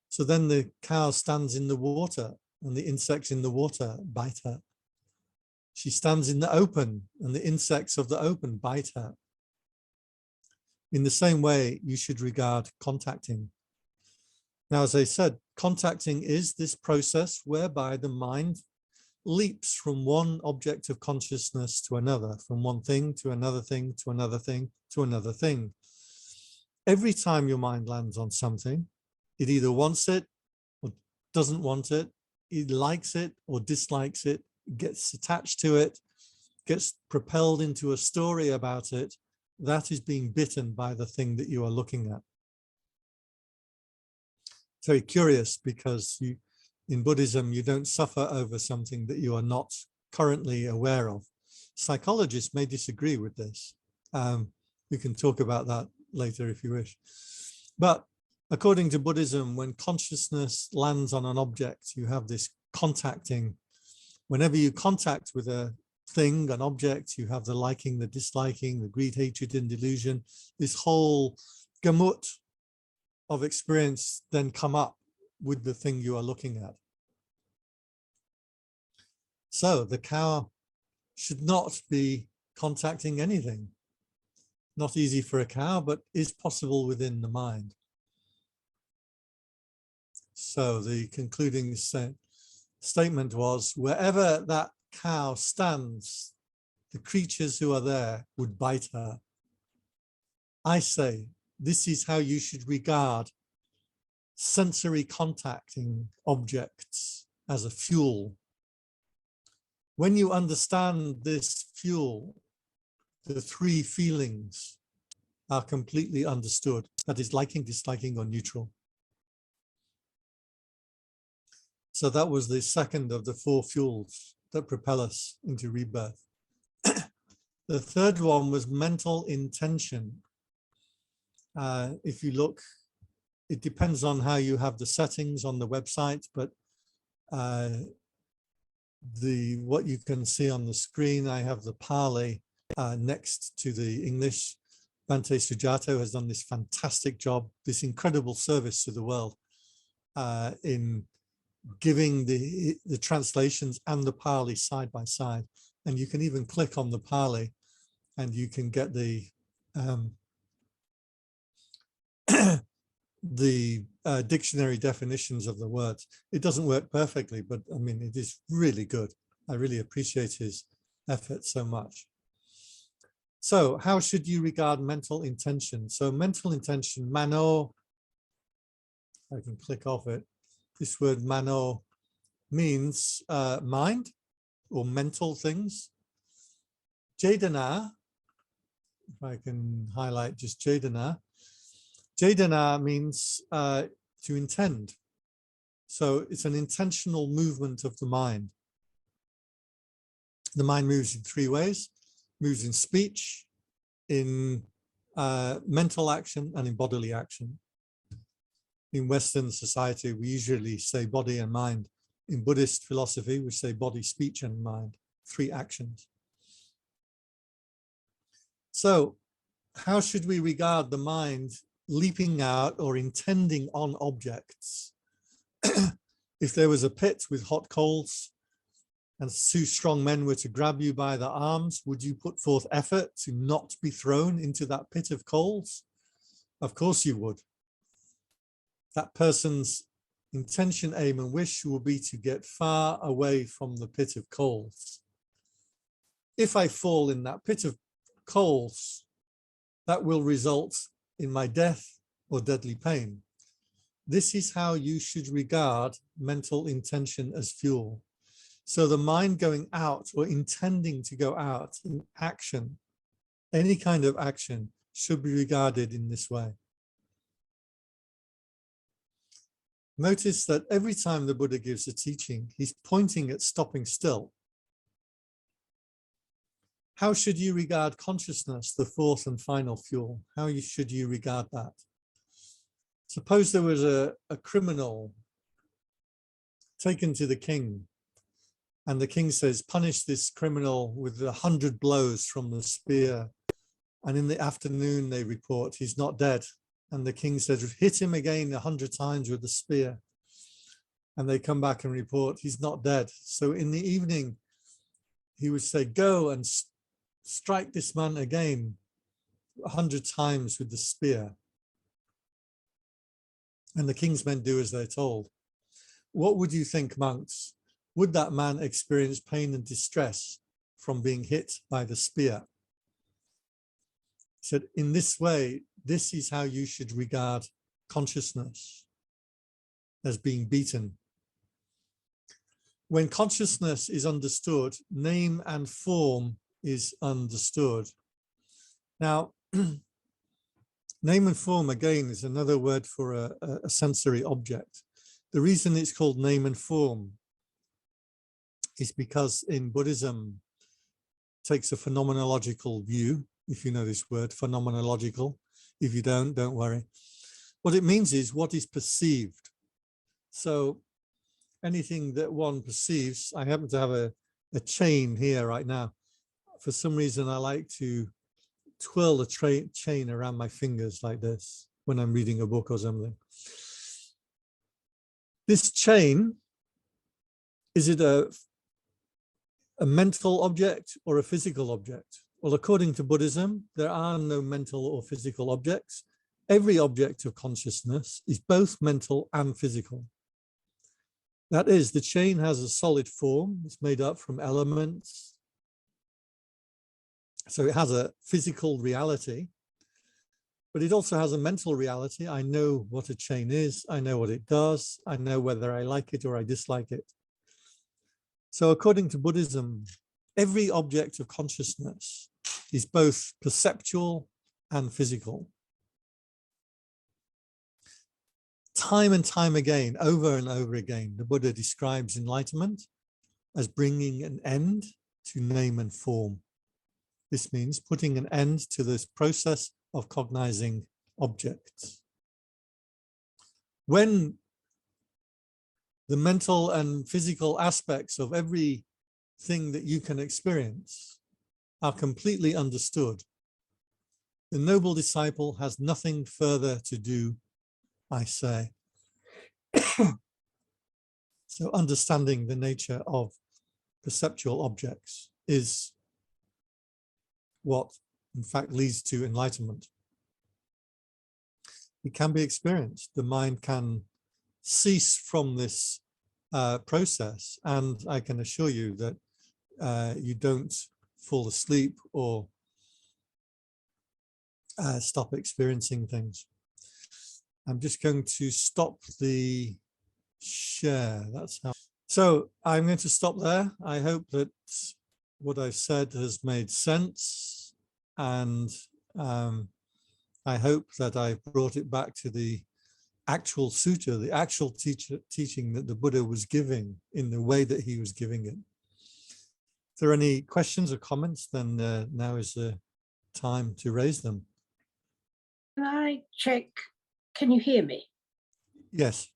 A: So then the cow stands in the water and the insects in the water bite her. She stands in the open and the insects of the open bite her. In the same way, you should regard contacting. Now, as I said, contacting is this process whereby the mind leaps from one object of consciousness to another, from one thing to another thing, to another thing, to another thing. Every time your mind lands on something, it either wants it or doesn't want it, it likes it or dislikes it, gets attached to it, gets propelled into a story about it. That is being bitten by the thing that you are looking at. It's very curious because in Buddhism, you don't suffer over something that you are not currently aware of. psychologists may disagree with this. We can talk about that later if you wish. But according to Buddhism, when consciousness lands on an object, you have this contacting. Whenever you contact with a thing, an object, you have the liking, the disliking, the greed, hatred, and delusion. This whole gamut of experience then come up with the thing you are looking at. So the cow should not be contacting anything. Not easy for a cow, but is possible within the mind. So the concluding statement was, wherever that cow stands, the creatures who are there would bite her. I say, this is how you should regard sensory contacting objects as a fuel. When you understand this fuel, the three feelings are completely understood. That is liking, disliking, or neutral. So that was the second of the four fuels that propel us into rebirth. The third one was mental intention. If you look, it depends on how you have the settings on the website, but what you can see on the screen, I have the Pali next to the English. Bhante Sujato has done this fantastic job, this incredible service to the world in giving the translations and the Pali side by side. And you can even click on the Pali and you can get the dictionary definitions of the words. It doesn't work perfectly, but I mean, it is really good. I really appreciate his effort so much. So how should you regard mental intention? So mental intention, mano, I can click off it. This word mano means mind or mental things. Jedana, if I can highlight just Jedana. Jedana means to intend. So it's an intentional movement of the mind. The mind moves in three ways. Moves in speech, in mental action, and in bodily action. In Western society, we usually say body and mind. In Buddhist philosophy, we say body, speech, and mind, three actions. So how should we regard the mind leaping out or intending on objects? If there was a pit with hot coals and two strong men were to grab you by the arms, would you put forth effort to not be thrown into that pit of coals? Of course you would. That person's intention, aim, and wish will be to get far away from the pit of coals. If I fall in that pit of coals, that will result in my death or deadly pain. This is how you should regard mental intention as fuel. So the mind going out or intending to go out in action, any kind of action, should be regarded in this way. Notice that every time the Buddha gives a teaching, he's pointing at stopping still. How should you regard consciousness, the fourth and final fuel? How should you regard that? Suppose there was a criminal taken to the king, and the king says, punish this criminal with 100 blows from the spear. And in the afternoon, they report he's not dead. And the king says, hit him again 100 times with the spear. And they come back and report he's not dead. So in the evening, he would say, go and strike this man again 100 times with the spear. And the king's men do as they're told. What would you think, monks? Would that man experience pain and distress from being hit by the spear? He said, in this way, this is how you should regard consciousness, as being beaten. When consciousness is understood, name and form is understood. Now, name and form, again, is another word for a sensory object. The reason it's called name and form is because in Buddhism, takes a phenomenological view, if you know this word, phenomenological. If you don't worry. What it means is what is perceived. So anything that one perceives, I happen to have a chain here right now. For some reason, I like to twirl the chain around my fingers like this when I'm reading a book or something. This chain, is it a mental object or a physical object? Well, according to Buddhism, there are no mental or physical objects. Every object of consciousness is both mental and physical. That is, the chain has a solid form. It's made up from elements. So it has a physical reality, but it also has a mental reality. I know what a chain is. I know what it does. I know whether I like it or I dislike it. So according to Buddhism, every object of consciousness is both perceptual and physical. Time and time again, over and over again, the Buddha describes enlightenment as bringing an end to name and form. This means putting an end to this process of cognizing objects. When the mental and physical aspects of everything that you can experience are completely understood, the noble disciple has nothing further to do, I say. So understanding the nature of perceptual objects is what, in fact, leads to enlightenment. It can be experienced. The mind can cease from this process, and I can assure you that you don't fall asleep or stop experiencing things. I'm just going to stop the share. That's how. So I'm going to stop there. I hope that what I've said has made sense, and I hope that I've brought it back to the actual sutta, the actual teaching that the Buddha was giving in the way that he was giving it. If there are any questions or comments, then now is the time to raise them.
B: Can I check? Can you hear me?
A: Yes.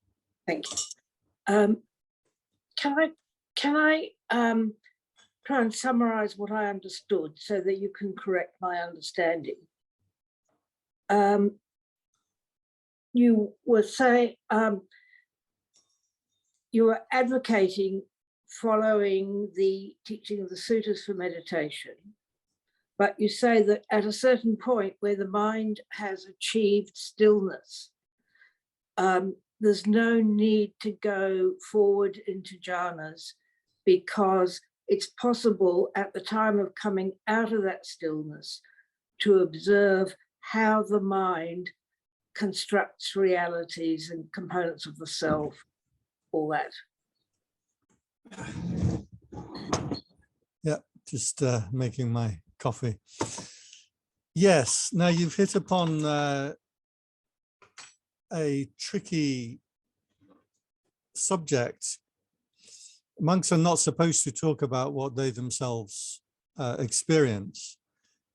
B: Thank you. Can I try and summarize what I understood so that you can correct my understanding? You were saying you were advocating following the teaching of the suttas for meditation, but you say that at a certain point where the mind has achieved stillness, there's no need to go forward into jhanas, because it's possible at the time of coming out of that stillness to observe how the mind constructs realities and components of the self, all that.
A: Yeah, just making my coffee. Yes, now you've hit upon a tricky subject. Monks are not supposed to talk about what they themselves experience.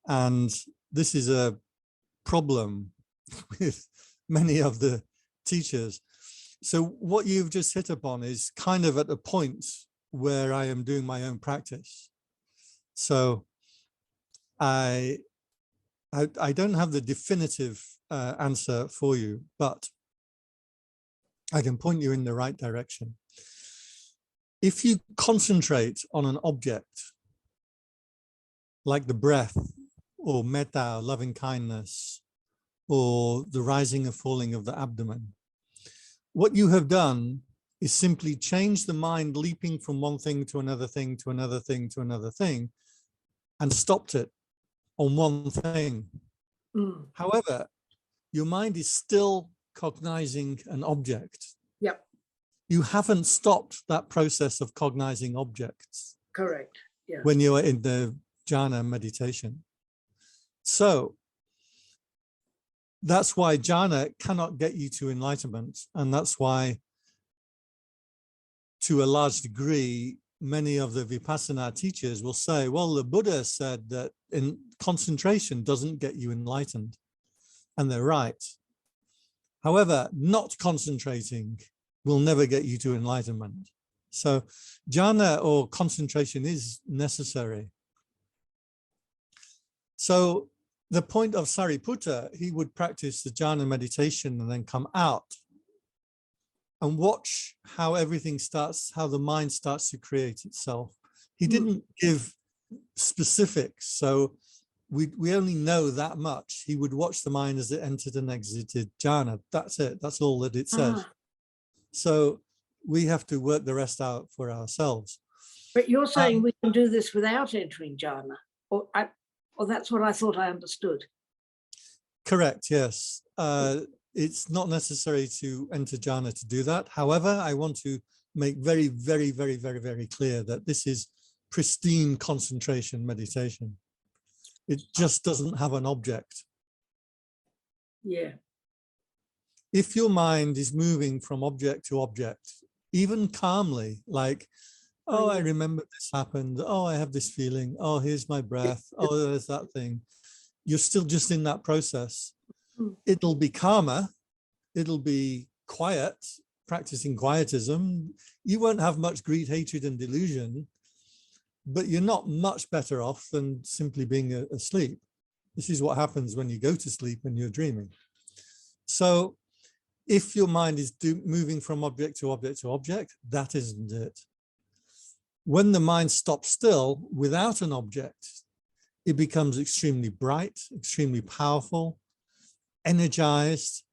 A: And this is a problem with many of the teachers. So what you've just hit upon is kind of at a point where I am doing my own practice. So I don't have the definitive answer for you, but I can point you in the right direction. If you concentrate on an object, like the breath, or metta, loving kindness, or the rising and falling of the abdomen, what you have done is simply change the mind leaping from one thing to another thing, to another thing, to another thing, and stopped it on one thing. However, your mind is still cognizing an object.
B: Yep.
A: You haven't stopped that process of cognizing objects.
B: Correct. Yeah.
A: When you're in the jhana meditation. So that's why jhana cannot get you to enlightenment. And that's why, to a large degree, many of the Vipassana teachers will say, well, the Buddha said that in concentration doesn't get you enlightened. And they're right. However, not concentrating will never get you to enlightenment. So jhana or concentration is necessary. So the point of Sariputta, he would practice the jhana meditation and then come out and watch how everything starts, how the mind starts to create itself. He didn't give specifics, so we only know that much. He would watch the mind as it entered and exited jhana. That's it. That's all that it says. So we have to work the rest out for ourselves.
B: But you're saying we can do this without entering jhana, or that's what I thought I understood.
A: Correct, yes. It's not necessary to enter jhana to do that. However, I want to make very, very, very, very, very clear that this is pristine concentration meditation. It just doesn't have an object.
B: Yeah.
A: If your mind is moving from object to object, even calmly, like, oh, I remember this happened. Oh, I have this feeling. Oh, here's my breath. Oh, there's that thing. You're still just in that process. It'll be calmer. It'll be quiet, practicing quietism. You won't have much greed, hatred, and delusion, but you're not much better off than simply being asleep. This is what happens when you go to sleep and you're dreaming. So if your mind is moving from object to object to object, that isn't it. When the mind stops still without an object, it becomes extremely bright, extremely powerful, energized.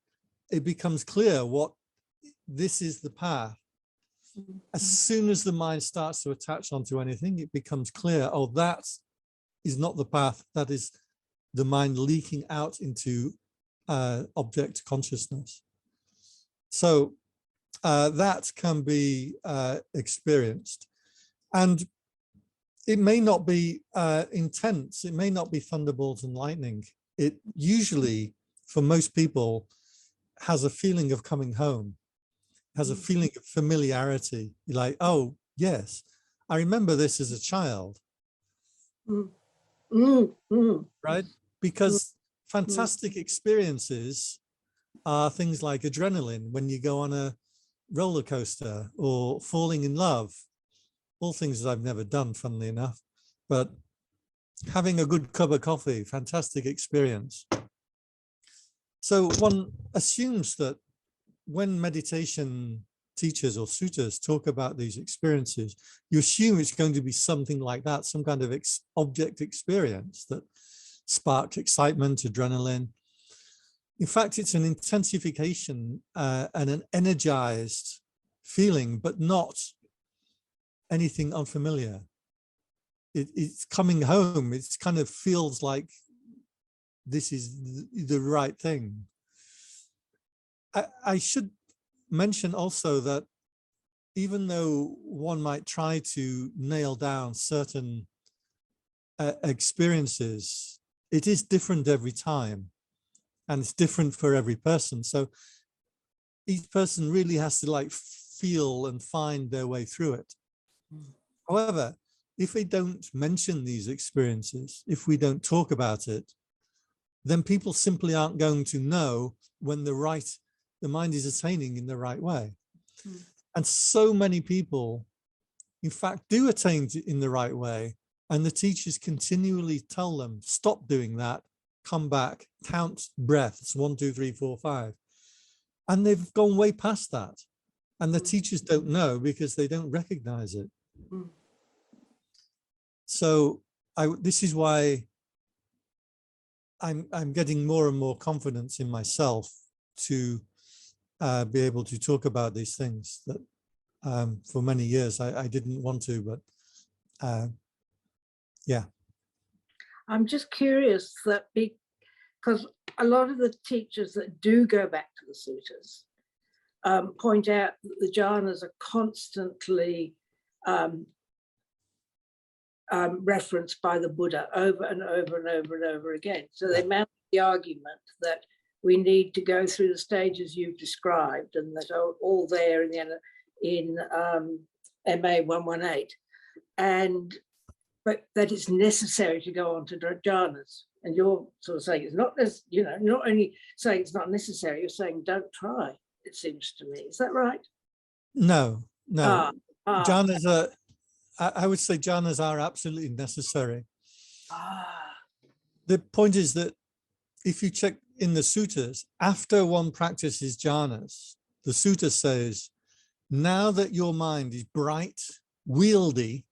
A: It becomes clear what this is the path. As soon as the mind starts to attach onto anything, it becomes clear, oh, that is not the path. That is the mind leaking out into object consciousness. So that can be experienced. And it may not be intense. It may not be thunderbolt and lightning. It usually, for most people, has a feeling of coming home, has a feeling of familiarity. You're like, oh, yes, I remember this as a child. Right? Because fantastic experiences are things like adrenaline when you go on a roller coaster or falling in love. All things that I've never done, funnily enough, but having a good cup of coffee, fantastic experience. So one assumes that when meditation teachers or suttas talk about these experiences, you assume it's going to be something like that, some kind of object experience that sparked excitement, adrenaline. In fact, it's an intensification and an energized feeling, but not anything unfamiliar. It's coming home. It kind of feels like this is the right thing. I should mention also that even though one might try to nail down certain experiences, it is different every time, and it's different for every person. So each person really has to like feel and find their way through it. However, if we don't mention these experiences, if we don't talk about it, then people simply aren't going to know when the mind is attaining in the right way. And so many people, in fact, do attain in the right way. And the teachers continually tell them, stop doing that, come back, count breaths, 1, 2, 3, 4, 5. And they've gone way past that. And the teachers don't know because they don't recognize it. So this is why I'm getting more and more confidence in myself to be able to talk about these things that for many years I didn't want to, but yeah.
B: I'm just curious that because a lot of the teachers that do go back to the suttas point out that the jhanas are constantly referenced by the Buddha over and over and over and over again. So they mount the argument that we need to go through the stages you've described, and that are all there in MA 118. but that it's necessary to go on to jhanas. And you're sort of saying it's not, not only saying it's not necessary, you're saying don't try, it seems to me. Is that right?
A: No. Jhanas
B: Ah.
A: I would say jhanas are absolutely necessary.
B: Ah.
A: The point is that if you check in the suttas, after one practices jhanas, the sutta says, now that your mind is bright, wieldy,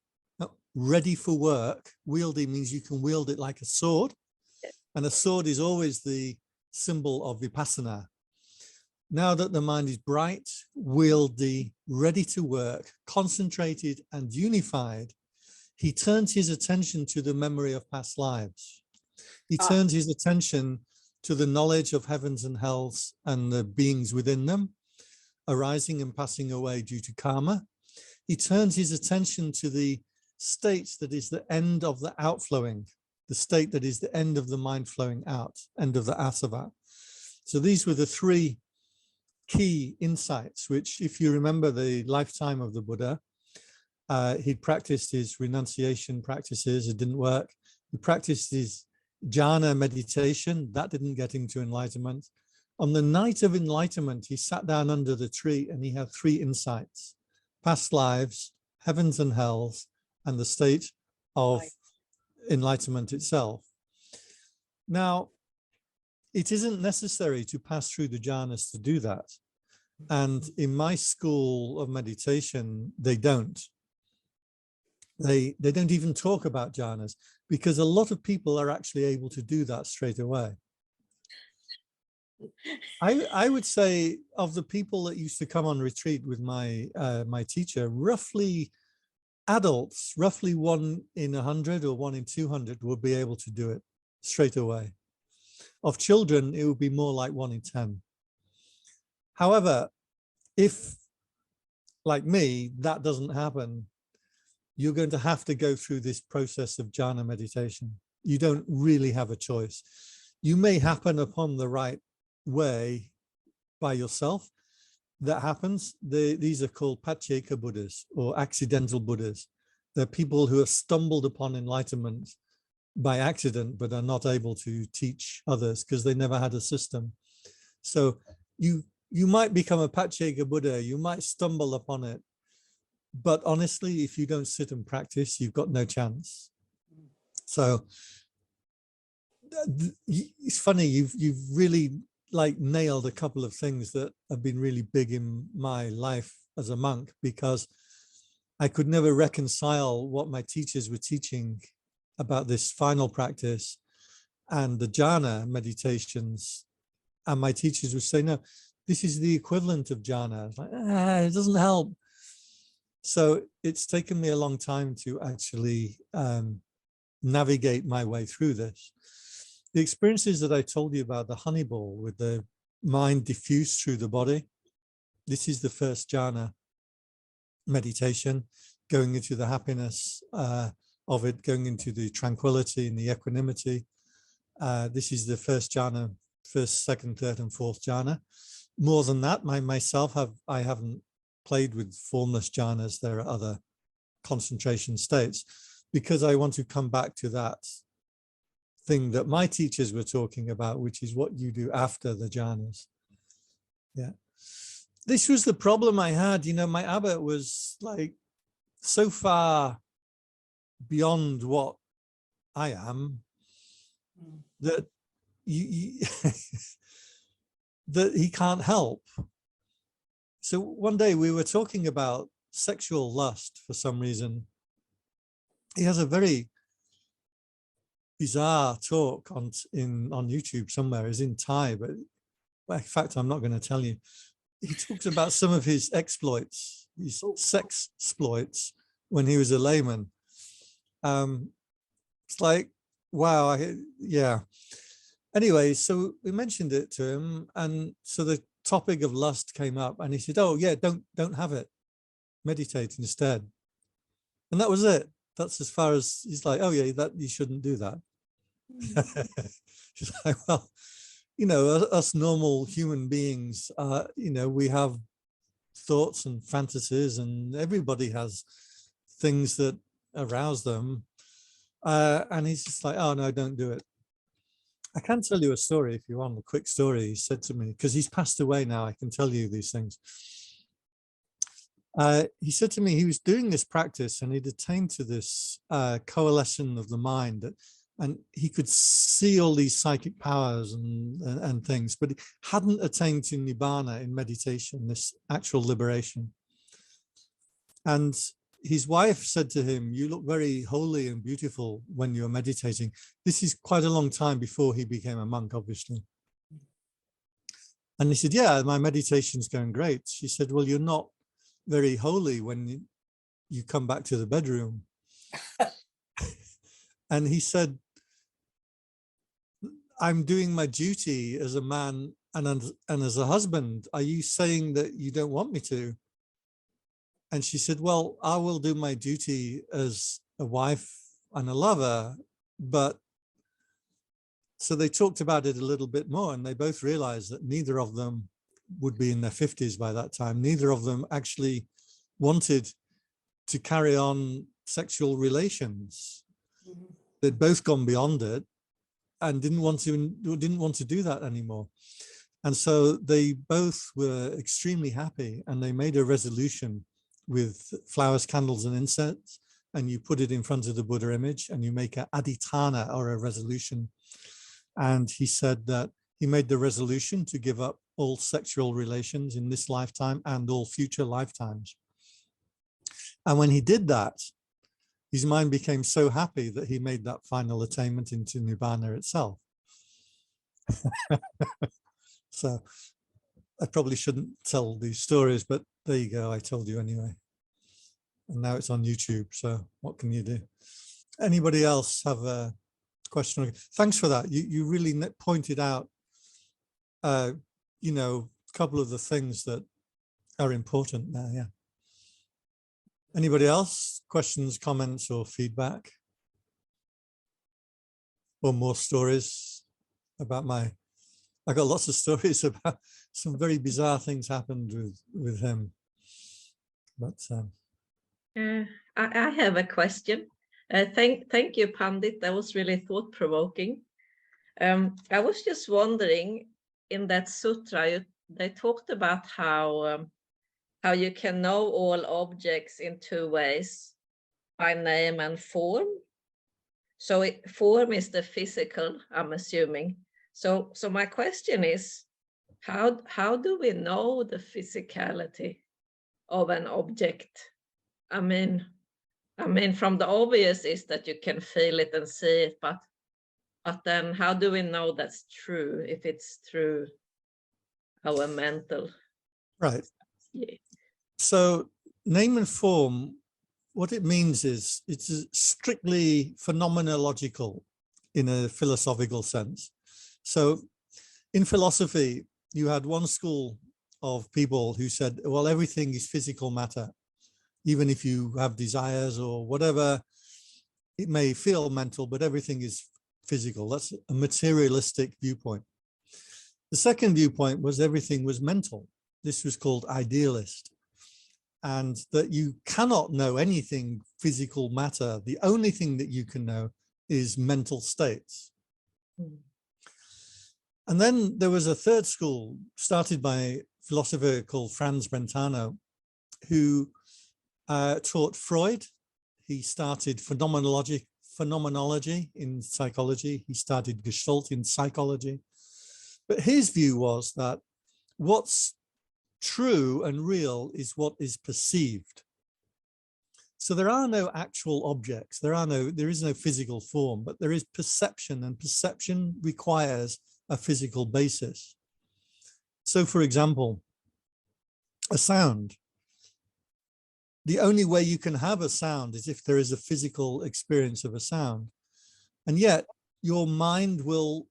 A: ready for work. Wieldy means you can wield it like a sword. And a sword is always the symbol of Vipassana. Now that the mind is bright, wieldy, ready to work, concentrated and unified, he turns his attention to the memory of past lives. He turns his attention to the knowledge of heavens and hells and the beings within them, arising and passing away due to karma. He turns his attention to the state that is the end of the outflowing, the state that is the end of the mind flowing out, end of the asava. So these were the three key insights, which, if you remember the lifetime of the Buddha, he'd practiced his renunciation practices, it didn't work. He practiced his jhana meditation, that didn't get him to enlightenment. On the night of enlightenment, he sat down under the tree and he had three insights: past lives, heavens and hells, and the state of enlightenment itself. Now, it isn't necessary to pass through the jhanas to do that. And in my school of meditation, they don't. They don't even talk about jhanas, because a lot of people are actually able to do that straight away. I would say of the people that used to come on retreat with my my teacher, roughly adults, roughly 1 in 100 or 1 in 200 would be able to do it straight away. Of children, it would be more like 1 in 10. However, if, like me, that doesn't happen, you're going to have to go through this process of jhana meditation. You don't really have a choice. You may happen upon the right way by yourself. That happens. These are called pacceka Buddhas, or accidental Buddhas. They're people who have stumbled upon enlightenment by accident, but are not able to teach others because they never had a system. So you might become a pacceka Buddha, you might stumble upon it, but honestly, if you don't sit and practice, you've got no chance. So it's funny, you've really nailed a couple of things that have been really big in my life as a monk, because I could never reconcile what my teachers were teaching about this final practice and the jhana meditations. And my teachers would say, no, this is the equivalent of jhana. It's like, it doesn't help. So it's taken me a long time to actually navigate my way through this. The experiences that I told you about, the honey ball with the mind diffused through the body, this is the first jhana meditation, going into the happiness of it, going into the tranquility and the equanimity. This is the first jhana, first, second, third, and fourth jhana. More than that, I haven't played with formless jhanas. There are other concentration states, because I want to come back to that thing that my teachers were talking about, which is what you do after the jhanas. Yeah. This was the problem I had. My abbot was like so far beyond what I am that that he can't help. So one day we were talking about sexual lust for some reason. He has a very bizarre talk on YouTube somewhere. It's in Thai, but in fact, I'm not going to tell you. He talks about some of his exploits, his sex exploits when he was a layman. It's like, wow, yeah. Anyway, so we mentioned it to him, and so the topic of lust came up, and he said, "Oh yeah, don't have it. Meditate instead." And that was it. That's as far as he's like, "Oh yeah, that you shouldn't do that." She's like, well, us normal human beings, we have thoughts and fantasies, and everybody has things that arouse them. And he's just like, oh no, don't do it. I can tell you a story if you want, a quick story. He said to me, because he's passed away now, I can tell you these things. He said to me, he was doing this practice and he'd attained to this coalescence of the mind, and he could see all these psychic powers and things, but he hadn't attained to nibbana in meditation, this actual liberation. And his wife said to him, you look very holy and beautiful when you're meditating. This is quite a long time before he became a monk, obviously. And he said, yeah, my meditation's going great. She said, well, you're not very holy when you come back to the bedroom. And he said, I'm doing my duty as a man and as a husband. Are you saying that you don't want me to? And she said, well, I will do my duty as a wife and a lover. But so they talked about it a little bit more, and they both realized that neither of them would be in their 50s by that time. Neither of them actually wanted to carry on sexual relations. Mm-hmm. They'd both gone beyond it and didn't want to do that anymore. And so they both were extremely happy, and they made a resolution with flowers, candles, and incense, and you put it in front of the Buddha image, and you make an adhitthana, or a resolution. And he said that he made the resolution to give up all sexual relations in this lifetime and all future lifetimes. And when he did that, his mind became so happy that he made that final attainment into Nibbana itself. So I probably shouldn't tell these stories, but there you go. I told you anyway. And now it's on YouTube. So what can you do? Anybody else have a question? Thanks for that. You really pointed out, you know, a couple of the things that are important there. Yeah. Anybody else? Questions, comments, or feedback? Or more stories about I got lots of stories about some very bizarre things happened with him. But
C: I have a question. Thank you, Pandit. That was really thought-provoking. I was just wondering, in that sutra, they talked about how you can know all objects in two ways, by name and form. So form is the physical, I'm assuming. So my question is, how do we know the physicality of an object? I mean, from the obvious is that you can feel it and see it, but then how do we know that's true, if it's through our mental?
A: Right.
C: Yeah.
A: So name and form, what it means is it's strictly phenomenological in a philosophical sense. So in philosophy, you had one school of people who said, well, everything is physical matter. Even if you have desires or whatever, it may feel mental, but everything is physical. That's a materialistic viewpoint. The second viewpoint was everything was mental. This was called idealist. And that you cannot know anything physical matter. The only thing that you can know is mental states. Mm. And then there was a third school started by a philosopher called Franz Brentano, who taught Freud. He started phenomenology in psychology. He started Gestalt in psychology. But his view was that what's true and real is what is perceived. So there are no actual objects. There is no physical form, but there is perception, and perception requires a physical basis. So for example, a sound. The only way you can have a sound is if there is a physical experience of a sound. And yet your mind will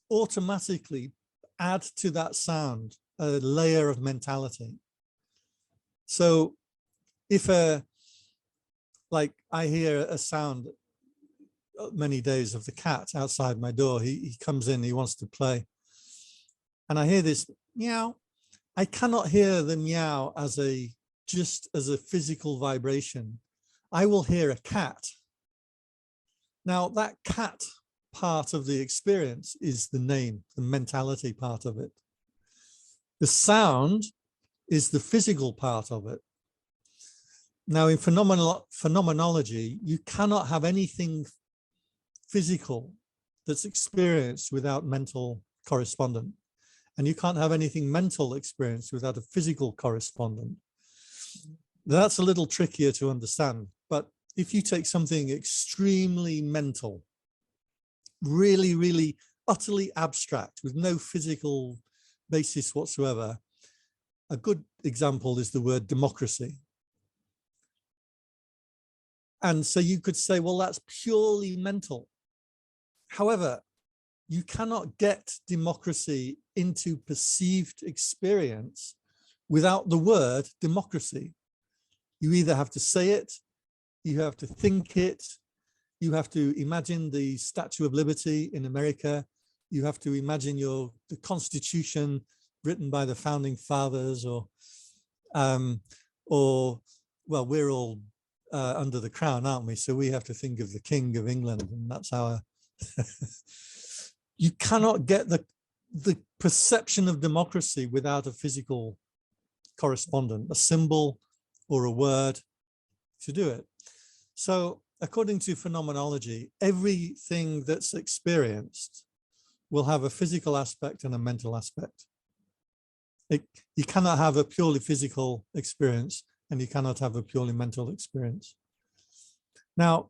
A: automatically add to that sound a layer of mentality. So if like I hear a sound many days of the cat outside my door, he comes in, he wants to play. And I hear this meow. I cannot hear the meow as just as a physical vibration. I will hear a cat. Now that cat part of the experience is the name, the mentality part of it. The sound is the physical part of it. Now in phenomenology, you cannot have anything physical that's experienced without mental correspondent. And you can't have anything mental experienced without a physical correspondent. That's a little trickier to understand. But if you take something extremely mental, really, really utterly abstract with no physical basis whatsoever, a good example is the word democracy. And so you could say, well, that's purely mental. However, you cannot get democracy into perceived experience without the word democracy. You either have to say it, you have to think it, you have to imagine the Statue of Liberty in America, you have to imagine the Constitution written by the founding fathers, or well, we're all under the crown, aren't we? So we have to think of the King of England, and that's our you cannot get the perception of democracy without a physical correspondent, a symbol or a word to do it. So according to phenomenology, everything that's experienced will have a physical aspect and a mental aspect. You cannot have a purely physical experience and you cannot have a purely mental experience. Now,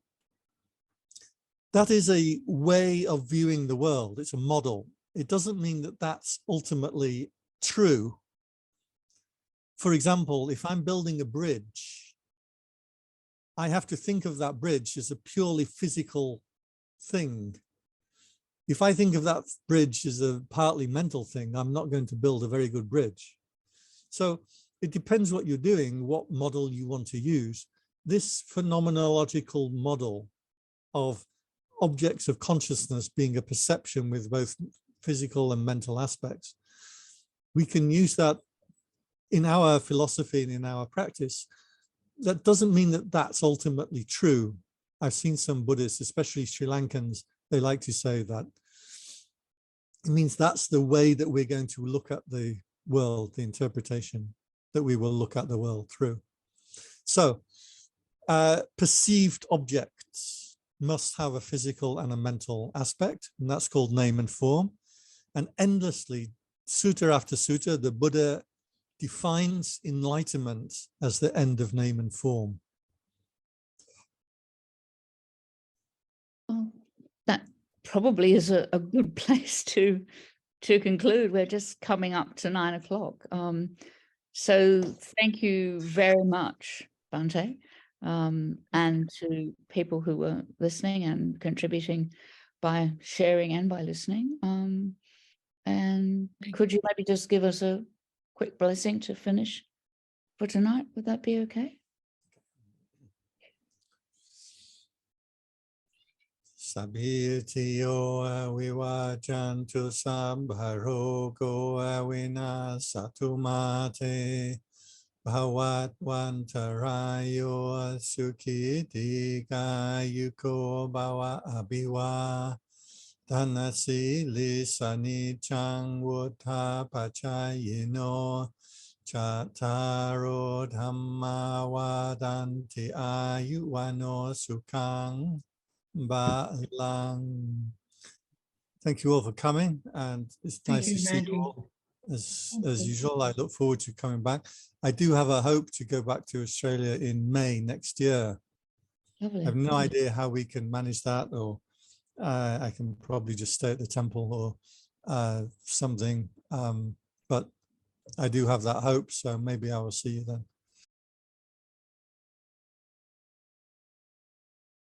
A: that is a way of viewing the world. It's a model. It doesn't mean that that's ultimately true. For example, if I'm building a bridge, I have to think of that bridge as a purely physical thing. If I think of that bridge as a partly mental thing, I'm not going to build a very good bridge. So it depends what you're doing, what model you want to use. This phenomenological model of objects of consciousness being a perception with both physical and mental aspects, we can use that in our philosophy and in our practice. That doesn't mean that that's ultimately true. I've seen some Buddhists, especially Sri Lankans, they like to say that it means that's the way that we're going to look at the world, the interpretation that we will look at the world through. So perceived objects must have a physical and a mental aspect, and that's called name and form. And endlessly, sutta after sutta, the Buddha defines enlightenment as the end of name and form.
D: Well, that probably is a good place to conclude. We're just coming up to 9 o'clock. So thank you very much, Bhante, and to people who were listening and contributing by sharing and by listening. And could you maybe just give us a quick blessing to finish for tonight? Would that be okay?
A: Sabhitiyo vivajantu sambharogo avinasatu mate bhavatwantarayo sukhiti yuko bhava abhiva dhanasi lisani chang vutta pachayino chattaro dhamma vadanti ayuvano sukhang Balang. Thank you all for coming, and it's nice to see you all. As usual, I look forward to coming back. I do have a hope to go back to Australia in May next year.
D: Lovely.
A: I have no idea how we can manage that, or I can probably just stay at the temple or something. But I do have that hope, so maybe I will see you then.